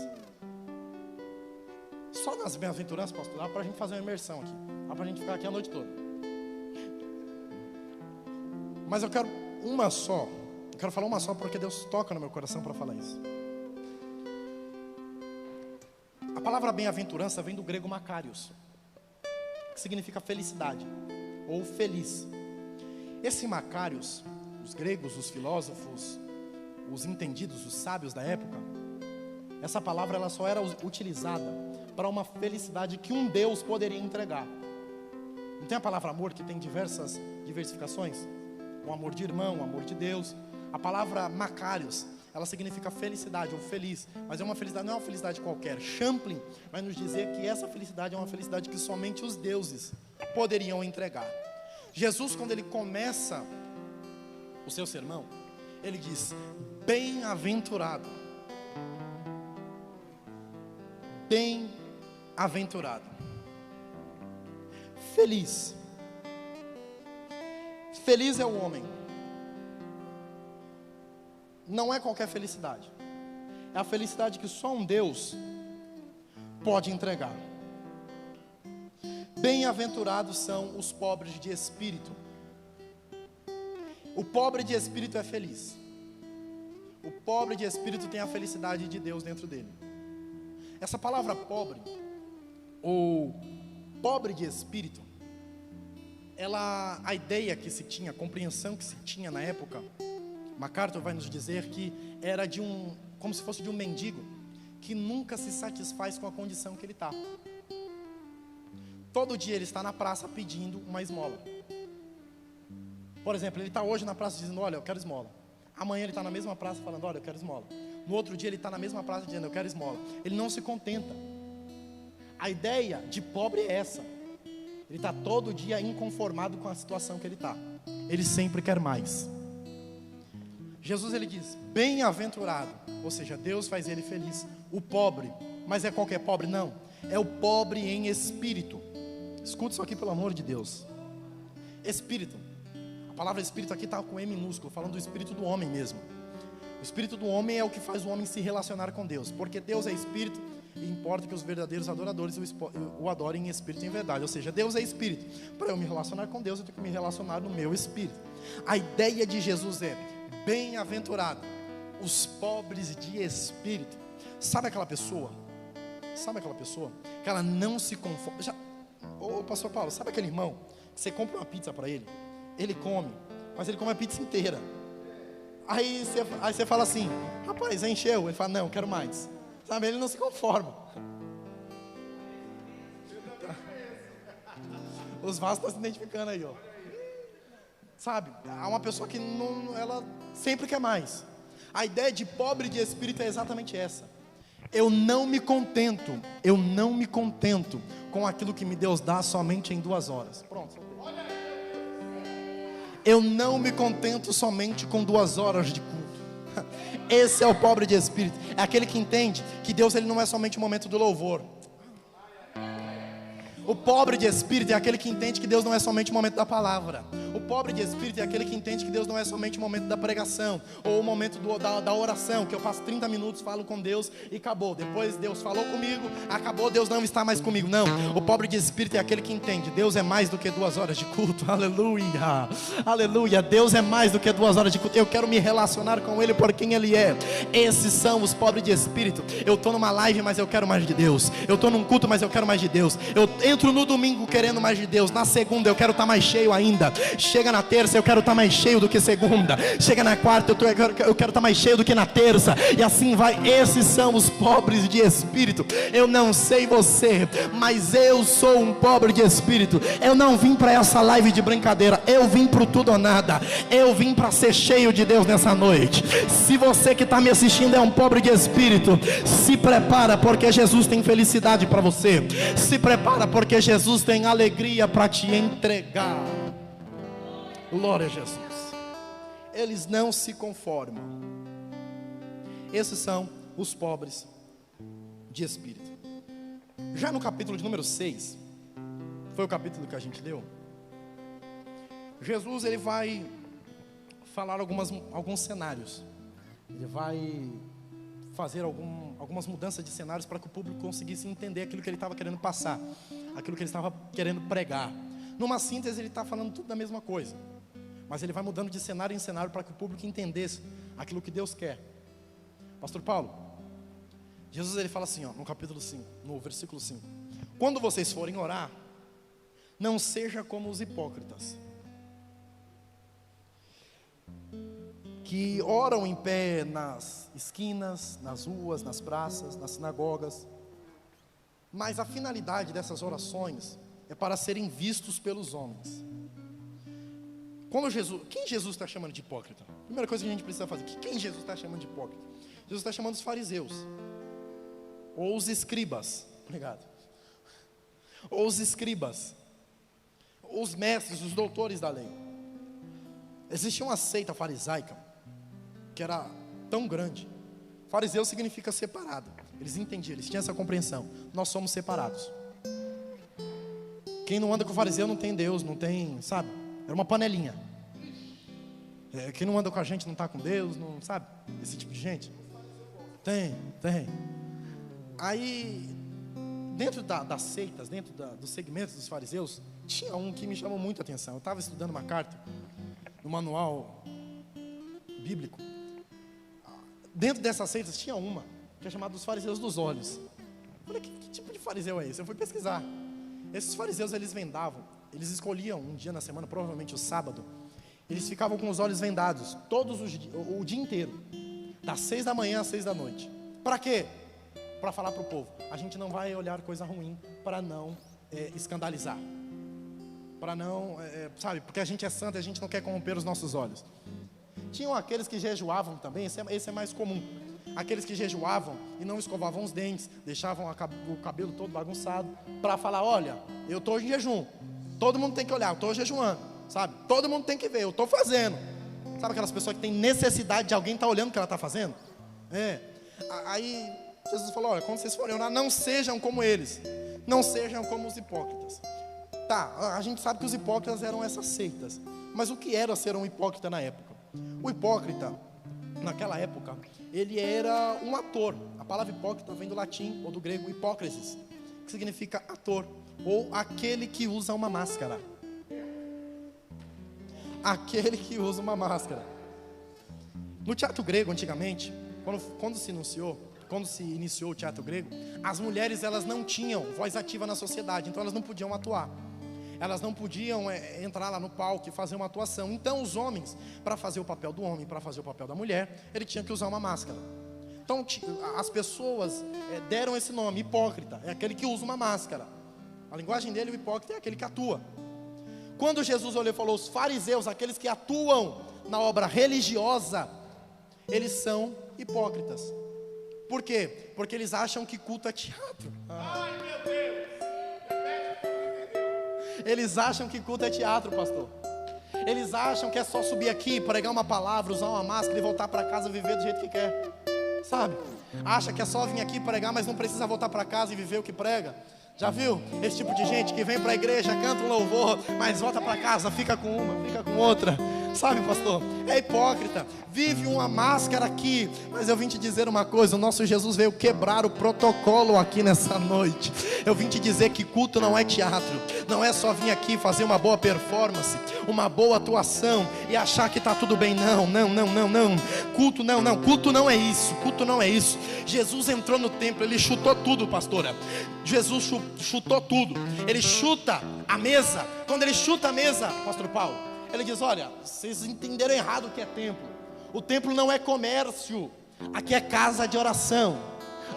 Só nas bem-aventuranças, pastor, dá para a gente fazer uma imersão aqui. Dá para a gente ficar aqui a noite toda. Mas eu quero uma só. Eu quero falar uma só porque Deus toca no meu coração para falar isso. A palavra bem-aventurança vem do grego makarios, que significa felicidade ou feliz. Esse makarios, os gregos, os filósofos, os entendidos, os sábios da época, essa palavra ela só era utilizada para uma felicidade que um Deus poderia entregar. Não tem a palavra amor que tem diversas diversificações? O amor de irmão, o amor de Deus. A palavra makarios, ela significa felicidade ou feliz, mas é uma felicidade, não é uma felicidade qualquer. Champlin vai nos dizer que essa felicidade é uma felicidade que somente os deuses poderiam entregar. Jesus, quando ele começa o seu sermão, ele diz: bem-aventurado, bem-aventurado, feliz. Feliz é o homem. Não é qualquer felicidade. É a felicidade que só um Deus pode entregar. Bem-aventurados são os pobres de espírito. O pobre de espírito é feliz. O pobre de espírito tem a felicidade de Deus dentro dele. Essa palavra pobre, ou pobre de espírito, a ideia que se tinha, a compreensão que se tinha na época, MacArthur vai nos dizer que era como se fosse de um mendigo, que nunca se satisfaz com a condição que ele está. Todo dia ele está na praça pedindo uma esmola. Por exemplo, ele está hoje na praça dizendo: olha, eu quero esmola. Amanhã ele está na mesma praça falando: olha, eu quero esmola. No outro dia ele está na mesma praça dizendo: eu quero esmola. Ele não se contenta. A ideia de pobre é essa. Ele está todo dia inconformado com a situação que ele está. Ele sempre quer mais. Jesus, ele diz: bem-aventurado, ou seja, Deus faz ele feliz. O pobre, mas é qualquer pobre? Não, é o pobre em espírito. Escuta isso aqui, pelo amor de Deus. Espírito, a palavra espírito aqui está com E minúsculo, falando do espírito do homem mesmo. O espírito do homem é o que faz o homem se relacionar com Deus, porque Deus é espírito e importa que os verdadeiros adoradores o adorem em espírito e em verdade. Ou seja, Deus é espírito. Para eu me relacionar com Deus, eu tenho que me relacionar no meu espírito. A ideia de Jesus é: bem-aventurado os pobres de espírito. Sabe aquela pessoa que ela não se conforma? Ô pastor Paulo, sabe aquele irmão que você compra uma pizza para ele, ele come, mas ele come a pizza inteira. Aí você fala assim: rapaz, encheu? Ele fala: não, quero mais. Sabe, ele não se conforma. Os vasos estão se identificando aí, ó. Sabe, há uma pessoa que ela sempre quer mais. A ideia de pobre de espírito é exatamente essa. eu não me contento com aquilo que Deus dá somente em 2 horas. Pronto. Eu não me contento somente com 2 horas de culto. Esse é o pobre de espírito. É aquele que entende que Deus ele não é somente o momento do louvor. O pobre de espírito é aquele que entende que Deus não é somente o momento da palavra. O pobre de espírito é aquele que entende que Deus não é somente o momento da pregação, ou o momento da oração, que eu passo 30 minutos, falo com Deus e acabou. Depois Deus falou comigo, acabou, Deus não está mais comigo. Não, o pobre de espírito é aquele que entende, Deus é mais do que 2 horas de culto. Aleluia, aleluia. Deus é mais do que 2 horas de culto. Eu quero me relacionar com Ele por quem Ele é. Esses são os pobres de espírito. Eu estou numa live, mas eu quero mais de Deus. Eu estou num culto, mas eu quero mais de Deus. Eu entro no domingo querendo mais de Deus. Na segunda eu quero estar mais cheio ainda. Chega na terça, eu quero estar mais cheio do que segunda. Chega na quarta, eu quero estar mais cheio do que na terça. E assim vai. Esses são os pobres de espírito. Eu não sei você, mas eu sou um pobre de espírito. Eu não vim para essa live de brincadeira. Eu vim para o tudo ou nada. Eu vim para ser cheio de Deus nessa noite. Se você que está me assistindo é um pobre de espírito, se prepara, porque Jesus tem felicidade para você. Se prepara, porque Jesus tem alegria para te entregar. Glória a Jesus. Eles não se conformam. Esses são os pobres de espírito. Já no capítulo de número 6, foi o capítulo que a gente leu, Jesus ele vai falar alguns cenários. Ele vai fazer algumas mudanças de cenários para que o público conseguisse entender aquilo que ele estava querendo passar, aquilo que ele estava querendo pregar. Numa síntese ele está falando tudo da mesma coisa, mas ele vai mudando de cenário em cenário para que o público entendesse aquilo que Deus quer. Pastor Paulo, Jesus ele fala assim, no capítulo 5, no versículo 5: quando vocês forem orar, não seja como os hipócritas, que oram em pé nas esquinas, nas ruas, nas praças, nas sinagogas. Mas a finalidade dessas orações é para serem vistos pelos homens. Quem Jesus está chamando de hipócrita? Primeira coisa que a gente precisa fazer, quem Jesus está chamando de hipócrita? Jesus está chamando os fariseus, ou os escribas, obrigado, ou os escribas, os mestres, os doutores da lei. Existia uma seita farisaica que era tão grande. Fariseu significa separado. Eles entendiam, eles tinham essa compreensão. Nós somos separados. Quem não anda com o fariseu não tem Deus, não tem, sabe? Era uma panelinha. Quem não anda com a gente não está com Deus, não sabe? Esse tipo de gente. Tem. Aí, dentro das seitas, dentro dos segmentos dos fariseus, tinha um que me chamou muito a atenção. Eu estava estudando uma carta no manual bíblico. Dentro dessas seitas tinha uma que é chamada dos fariseus dos olhos. Eu falei, que tipo de fariseu é esse? Eu fui pesquisar. Esses fariseus, eles vendavam. Eles escolhiam um dia na semana, provavelmente o sábado. Eles ficavam com os olhos vendados o dia inteiro, das 6 da manhã às 6 da noite. Para quê? Para falar para o povo: a gente não vai olhar coisa ruim, para não escandalizar, para não, sabe, porque a gente é santo e a gente não quer corromper os nossos olhos. Tinham aqueles que jejuavam também, esse é mais comum. Aqueles que jejuavam e não escovavam os dentes, deixavam o cabelo todo bagunçado, para falar: olha, eu estou em jejum, todo mundo tem que olhar, eu estou jejuando, sabe? Todo mundo tem que ver, eu estou fazendo. Sabe aquelas pessoas que têm necessidade de alguém estar olhando o que ela está fazendo? Aí Jesus falou: olha, quando vocês forem orar, não sejam como eles, não sejam como os hipócritas. Tá, a gente sabe que os hipócritas eram essas seitas, mas o que era ser um hipócrita na época? O hipócrita, naquela época, ele era um ator. A palavra hipócrita vem do latim ou do grego hipócrisis, que significa ator, ou aquele que usa uma máscara. Aquele que usa uma máscara. No teatro grego, antigamente, quando se iniciou o teatro grego, as mulheres elas não tinham voz ativa na sociedade, então elas não podiam atuar. Elas não podiam entrar lá no palco e fazer uma atuação. Então os homens, para fazer o papel do homem, para fazer o papel da mulher, ele tinha que usar uma máscara. Então as pessoas deram esse nome, hipócrita, é aquele que usa uma máscara. A linguagem dele, o hipócrita, é aquele que atua. Quando Jesus olhou e falou: os fariseus, aqueles que atuam na obra religiosa, eles são hipócritas. Por quê? Porque eles acham que culto é teatro. Ai, meu Deus. Eles acham que culto é teatro, pastor. Eles acham que é só subir aqui, pregar uma palavra, usar uma máscara e voltar para casa e viver do jeito que quer. Sabe? Acha que é só vir aqui pregar, mas não precisa voltar para casa e viver o que prega. Já viu? Esse tipo de gente que vem para a igreja, canta um louvor, mas volta para casa, fica com uma, fica com outra. Sabe, pastor? É hipócrita. Vive uma máscara aqui. Mas eu vim te dizer uma coisa: o nosso Jesus veio quebrar o protocolo aqui nessa noite. Eu vim te dizer que culto não é teatro. Não é só vir aqui fazer uma boa performance, uma boa atuação e achar que está tudo bem. Não. Culto não. Culto não é isso. Culto não é isso. Jesus entrou no templo, ele chutou tudo, pastora. Jesus chutou tudo. Ele chuta a mesa. Quando ele chuta a mesa, pastor Paulo, ele diz: olha, vocês entenderam errado o que é templo. O templo não é comércio. Aqui é casa de oração.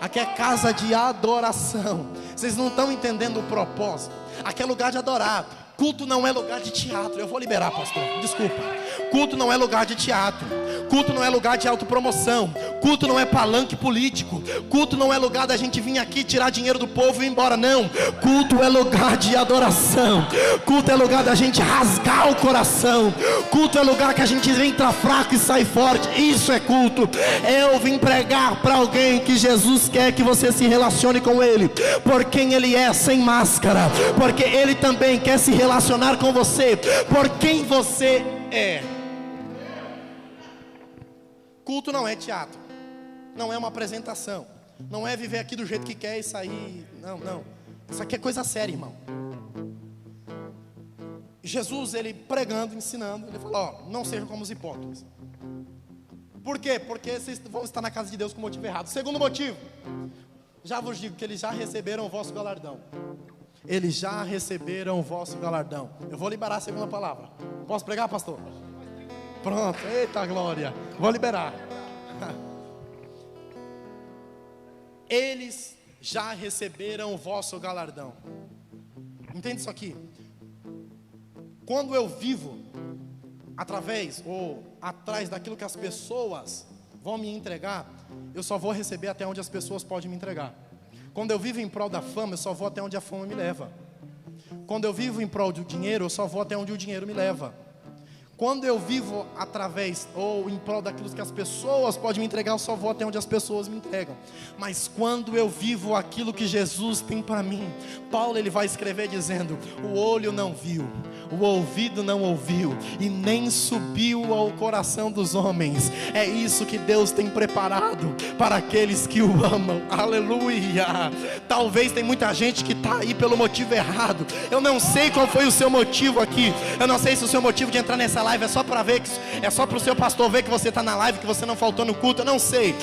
Aqui é casa de adoração. Vocês não estão entendendo o propósito. Aqui é lugar de adorar. Culto não é lugar de teatro. Eu vou liberar, pastor, desculpa. Culto não é lugar de teatro. Culto não é lugar de autopromoção. Culto não é palanque político. Culto não é lugar da gente vir aqui tirar dinheiro do povo e ir embora. Não. Culto é lugar de adoração. Culto é lugar da gente rasgar o coração. Culto é lugar que a gente entra fraco e sai forte. Isso é culto. Eu vim pregar para alguém que Jesus quer que você se relacione com Ele por quem Ele é, sem máscara. Porque Ele também quer se relacionar com você por quem você é. Culto não é teatro. Não é uma apresentação. Não é viver aqui do jeito que quer e sair. Não. Isso aqui é coisa séria, irmão. Jesus, ele pregando, ensinando, ele falou: ó, não sejam como os hipócritas. Por quê? Porque vocês vão estar na casa de Deus com o motivo errado. Segundo motivo, já vos digo que eles já receberam o vosso galardão. Eles já receberam o vosso galardão. Eu vou liberar a segunda palavra. Posso pregar, pastor? Pronto, eita glória. Vou liberar. Eles já receberam o vosso galardão. Entende isso aqui? Quando eu vivo através ou atrás daquilo que as pessoas vão me entregar, eu só vou receber até onde as pessoas podem me entregar. Quando eu vivo em prol da fama, eu só vou até onde a fama me leva. Quando eu vivo em prol do dinheiro, eu só vou até onde o dinheiro me leva. Quando eu vivo através ou em prol daquilo que as pessoas podem me entregar, eu só vou até onde as pessoas me entregam. Mas quando eu vivo aquilo que Jesus tem para mim, Paulo ele vai escrever dizendo: o olho não viu, o ouvido não ouviu e nem subiu ao coração dos homens. É isso que Deus tem preparado para aqueles que o amam. Aleluia. Talvez tem muita gente que está aí pelo motivo errado. Eu não sei qual foi o seu motivo aqui. Eu não sei se o seu motivo de entrar nessa live é só para ver, é só para o seu pastor ver que você está na live, que você não faltou no culto. Eu não sei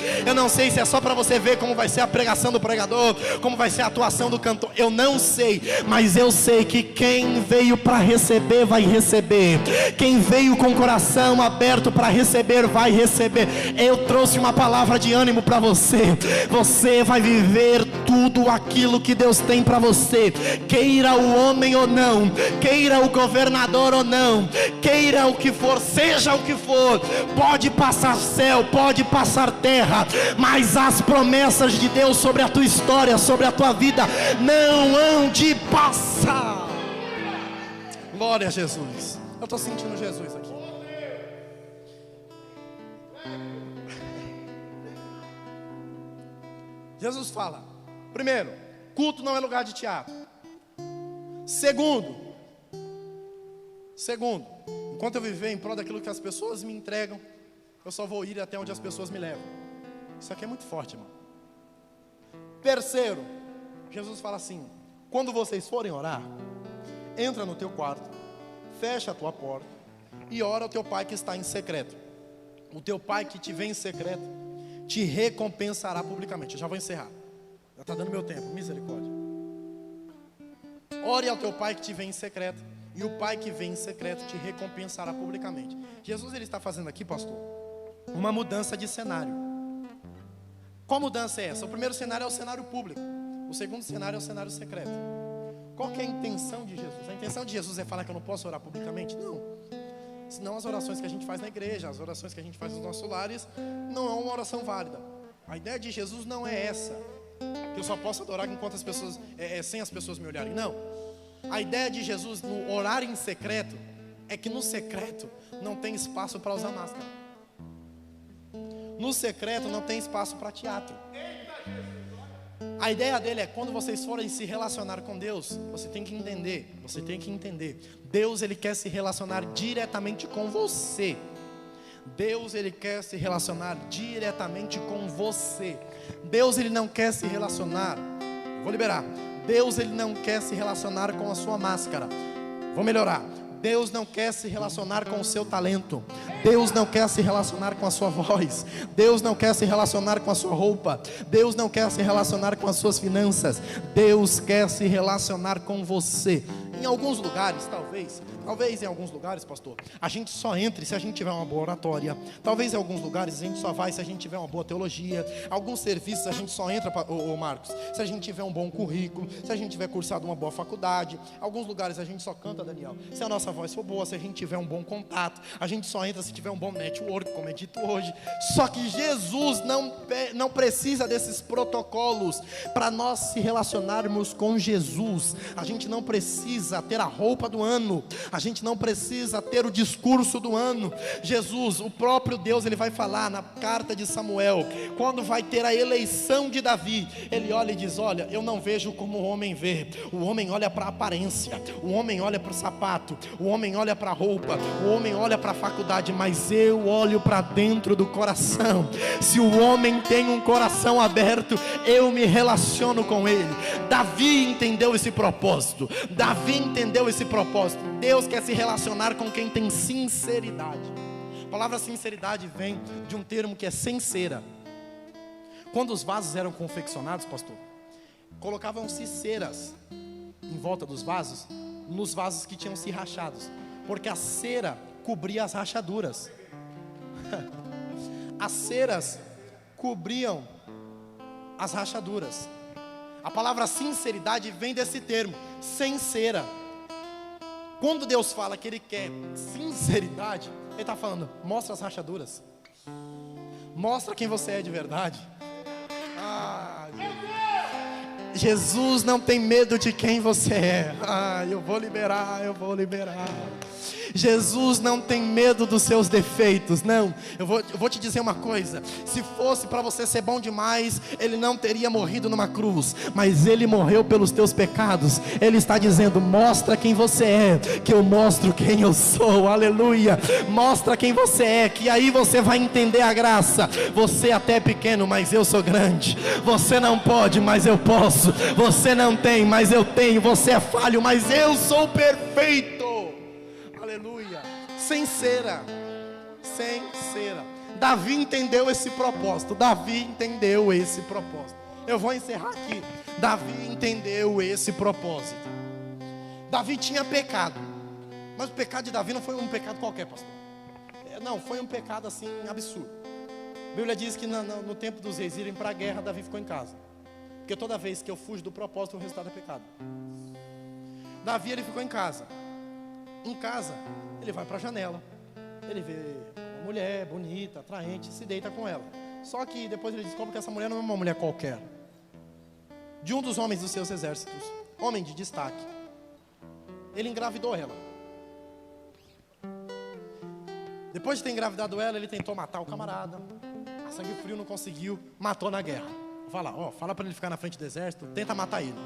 se é só para você ver como vai ser a pregação do pregador, como vai ser a atuação do cantor. Eu não sei, mas eu sei que quem veio para receber vai receber. Quem veio com o coração aberto para receber vai receber. Eu trouxe uma palavra de ânimo para você. Você vai viver tudo aquilo que Deus tem para você, queira o homem ou não, queira o governador ou não, queira o que for, seja o que for. Pode passar céu, pode passar terra, mas as promessas de Deus sobre a tua história, sobre a tua vida, não hão de passar. Glória a Jesus. Eu estou sentindo Jesus aqui. Jesus fala: primeiro, culto não é lugar de teatro. Segundo, enquanto eu viver em prol daquilo que as pessoas me entregam, eu só vou ir até onde as pessoas me levam. Isso aqui é muito forte, irmão. Terceiro, Jesus fala assim: quando vocês forem orar, entra no teu quarto, fecha a tua porta e ora ao teu pai que está em secreto. O teu pai que te vê em secreto te recompensará publicamente. Eu já vou encerrar, já está dando meu tempo, misericórdia. Ore ao teu pai que te vê em secreto, e o pai que vem em secreto te recompensará publicamente. Jesus ele está fazendo aqui, pastor, uma mudança de cenário. Qual mudança é essa? O primeiro cenário é o cenário público. O segundo cenário é o cenário secreto. Qual que é a intenção de Jesus? A intenção de Jesus é falar que eu não posso orar publicamente? Não. Senão as orações que a gente faz na igreja, as orações que a gente faz nos nossos lares, não é uma oração válida. A ideia de Jesus não é essa, que eu só posso adorar enquanto as pessoas, sem as pessoas me olharem. Não. A ideia de Jesus no orar em secreto é que no secreto não tem espaço para usar máscara. No secreto não tem espaço para teatro. A ideia dele é quando vocês forem se relacionar com Deus, você tem que entender. Deus, ele quer se relacionar diretamente com você. Deus, ele quer se relacionar diretamente com você. Deus, ele não quer se relacionar, vou liberar. Deus, ele não quer se relacionar com a sua máscara. Vou melhorar. Deus não quer se relacionar com o seu talento. Deus não quer se relacionar com a sua voz. Deus não quer se relacionar com a sua roupa. Deus não quer se relacionar com as suas finanças. Deus quer se relacionar com você. Em alguns lugares, talvez em alguns lugares, pastor, a gente só entre se a gente tiver uma boa oratória. Talvez em alguns lugares a gente só vai se a gente tiver uma boa teologia. Alguns serviços a gente só entra, Marcos, se a gente tiver um bom currículo, se a gente tiver cursado uma boa faculdade. Alguns lugares a gente só canta, Daniel, se a nossa voz for boa, se a gente tiver um bom contato. A gente só entra se tiver um bom network, como é dito hoje. Só que Jesus não precisa desses protocolos para nós se relacionarmos com Jesus. A gente não precisa ter a roupa do ano. A gente não precisa ter o discurso do ano. Jesus, o próprio Deus, ele vai falar na carta de Samuel, quando vai ter a eleição de Davi, ele olha e diz: olha, eu não vejo como o homem vê. O homem olha para a aparência, o homem olha para o sapato, o homem olha para a roupa, o homem olha para a faculdade, mas eu olho para dentro do coração. Se o homem tem um coração aberto, eu me relaciono com ele. Davi entendeu esse propósito. Deus quer se relacionar com quem tem sinceridade. A palavra sinceridade vem de um termo que é sincera. Quando os vasos eram confeccionados, pastor, colocavam-se ceras em volta dos vasos, nos vasos que tinham se rachados, porque a cera cobria as rachaduras. As ceras cobriam as rachaduras. A palavra sinceridade vem desse termo, sem cera. Quando Deus fala que Ele quer sinceridade, Ele está falando: mostra as rachaduras, mostra quem você é de verdade. Jesus não tem medo de quem você é. Eu vou liberar. Jesus não tem medo dos seus defeitos. Não, eu vou te dizer uma coisa: se fosse para você ser bom demais, Ele não teria morrido numa cruz, mas Ele morreu pelos teus pecados. Ele está dizendo: mostra quem você é, que eu mostro quem eu sou. Aleluia. Mostra quem você é, que aí você vai entender a graça. Você até é pequeno, mas eu sou grande. Você não pode, mas eu posso. Você não tem, mas eu tenho. Você é falho, mas eu sou perfeito. Aleluia. Sem cera. Davi entendeu esse propósito. Eu vou encerrar aqui. Davi entendeu esse propósito. Davi tinha pecado, mas o pecado de Davi não foi um pecado qualquer, pastor. Não, foi um pecado assim absurdo. A Bíblia diz que no tempo dos reis irem para a guerra, Davi ficou em casa, porque toda vez que eu fujo do propósito, o resultado é pecado. Davi, ele ficou em casa. Em casa, ele vai para a janela, ele vê uma mulher bonita, atraente, se deita com ela. Só que depois ele descobre que essa mulher não é uma mulher qualquer, de um dos homens dos seus exércitos, homem de destaque. Ele engravidou ela. Depois de ter engravidado ela, ele tentou matar o camarada. A sangue frio não conseguiu, matou na guerra. Fala para ele ficar na frente do exército, tenta matar ele.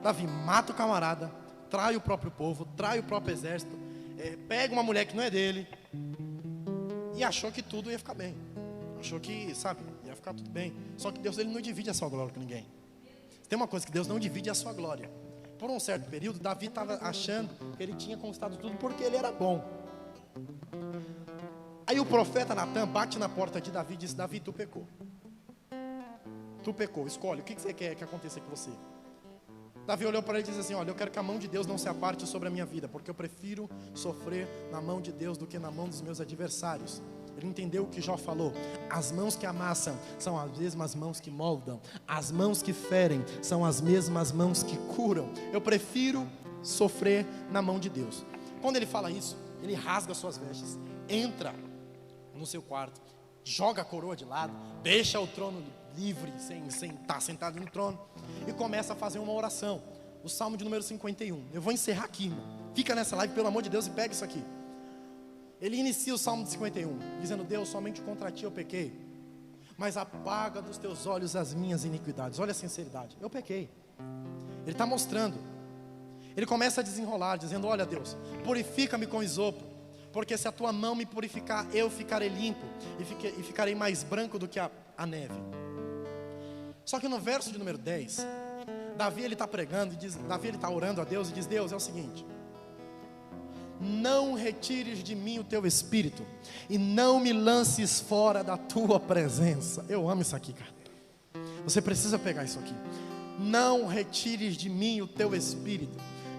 Davi mata o camarada, trai o próprio povo, trai o próprio exército, pega uma mulher que não é dele, e achou que tudo ia ficar bem. Achou que, ia ficar tudo bem. Só que Deus, ele não divide a sua glória com ninguém. Tem uma coisa que Deus não divide, a sua glória. Por um certo período, Davi estava achando que ele tinha conquistado tudo porque ele era bom. Aí o profeta Natan bate na porta de Davi e diz: Davi, tu pecou. Escolhe, o que você quer que aconteça com você? Davi olhou para ele e disse assim: olha, eu quero que a mão de Deus não se aparte sobre a minha vida, porque eu prefiro sofrer na mão de Deus do que na mão dos meus adversários. Ele entendeu o que Jó falou: as mãos que amassam são as mesmas mãos que moldam, as mãos que ferem são as mesmas mãos que curam. Eu prefiro sofrer na mão de Deus. Quando ele fala isso, ele rasga suas vestes, entra no seu quarto, joga a coroa de lado, deixa o trono livre, sem estar sentado no trono, e começa a fazer uma oração. O Salmo de número 51. Eu vou encerrar aqui, irmão. Fica nessa live, pelo amor de Deus, e pega isso aqui. Ele inicia o Salmo de 51, dizendo: Deus, somente contra ti eu pequei, mas apaga dos teus olhos as minhas iniquidades. Olha a sinceridade, eu pequei. Ele está mostrando. Ele começa a desenrolar, dizendo: olha Deus, purifica-me com isopo, porque se a tua mão me purificar, eu ficarei limpo, e ficarei mais branco do que a neve. Só que no verso de número 10, Davi ele está pregando, Davi ele está orando a Deus e diz: Deus, é o seguinte: não retires de mim o teu espírito, e não me lances fora da tua presença. Eu amo isso aqui, cara. Você precisa pegar isso aqui. Não retires de mim o teu espírito,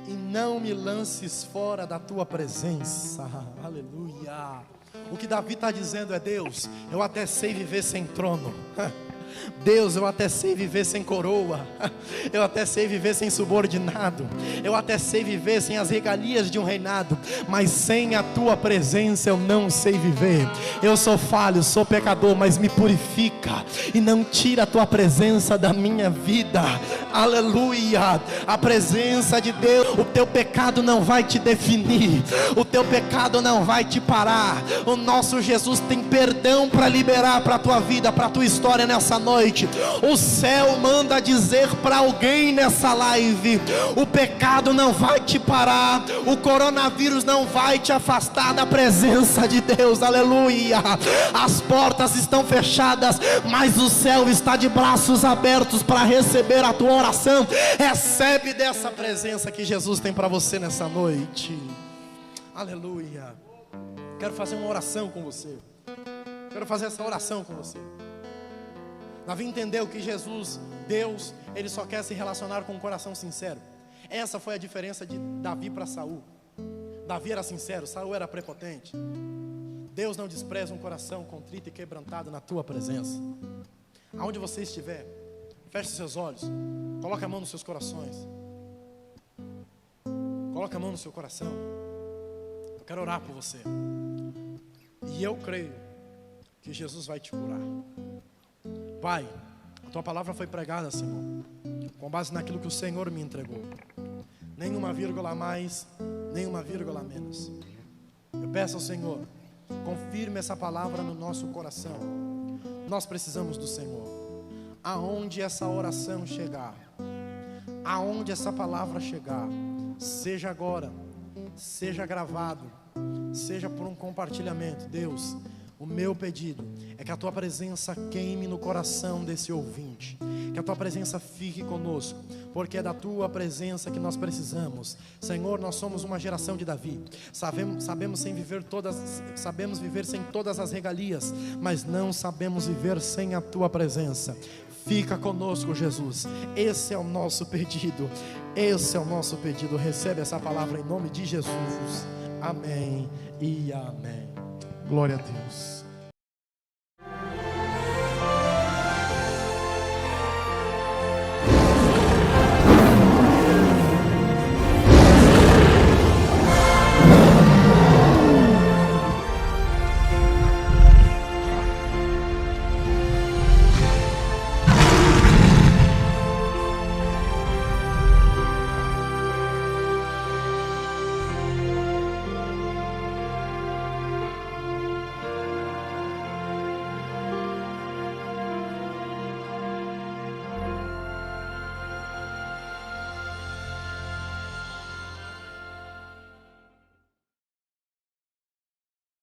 e não me lances fora da tua presença. Aleluia. O que Davi está dizendo é: Deus, eu até sei viver sem trono. Deus, eu até sei viver sem coroa, eu até sei viver sem subordinado, eu até sei viver sem as regalias de um reinado, mas sem a tua presença eu não sei viver. Eu sou falho, sou pecador, mas me purifica e não tira a tua presença da minha vida. Aleluia. A presença de Deus, o teu pecado não vai te definir, o teu pecado não vai te parar. O nosso Jesus tem perdão para liberar para a tua vida, para a tua história nessa noite. O céu manda dizer para alguém nessa live: o pecado não vai te parar, o coronavírus não vai te afastar da presença de Deus. Aleluia. As portas estão fechadas, mas o céu está de braços abertos para receber a tua oração. Recebe dessa presença que Jesus tem para você nessa noite. Aleluia. Quero fazer uma oração com você. Quero fazer essa oração com você. Davi entendeu que Jesus, Deus, Ele só quer se relacionar com um coração sincero. Essa foi a diferença de Davi para Saul. Davi era sincero, Saul era prepotente. Deus não despreza um coração contrito e quebrantado na tua presença. Aonde você estiver, feche seus olhos, coloque a mão nos seus corações. Coloque a mão no seu coração. Eu quero orar por você. E eu creio que Jesus vai te curar. Pai, a tua palavra foi pregada, Senhor, com base naquilo que o Senhor me entregou. Nenhuma vírgula a mais, nenhuma vírgula a menos. Eu peço ao Senhor, confirme essa palavra no nosso coração. Nós precisamos do Senhor. Aonde essa oração chegar, aonde essa palavra chegar, seja agora, seja gravado, seja por um compartilhamento, Deus, o meu pedido é que a tua presença queime no coração desse ouvinte, que a tua presença fique conosco, porque é da tua presença que nós precisamos. Senhor, nós somos uma geração de Davi. Sabemos viver sem todas as regalias, mas não sabemos viver sem a tua presença. Fica conosco, Jesus. Esse é o nosso pedido. Esse é o nosso pedido. Recebe essa palavra em nome de Jesus. Amém e amém. Glória a Deus.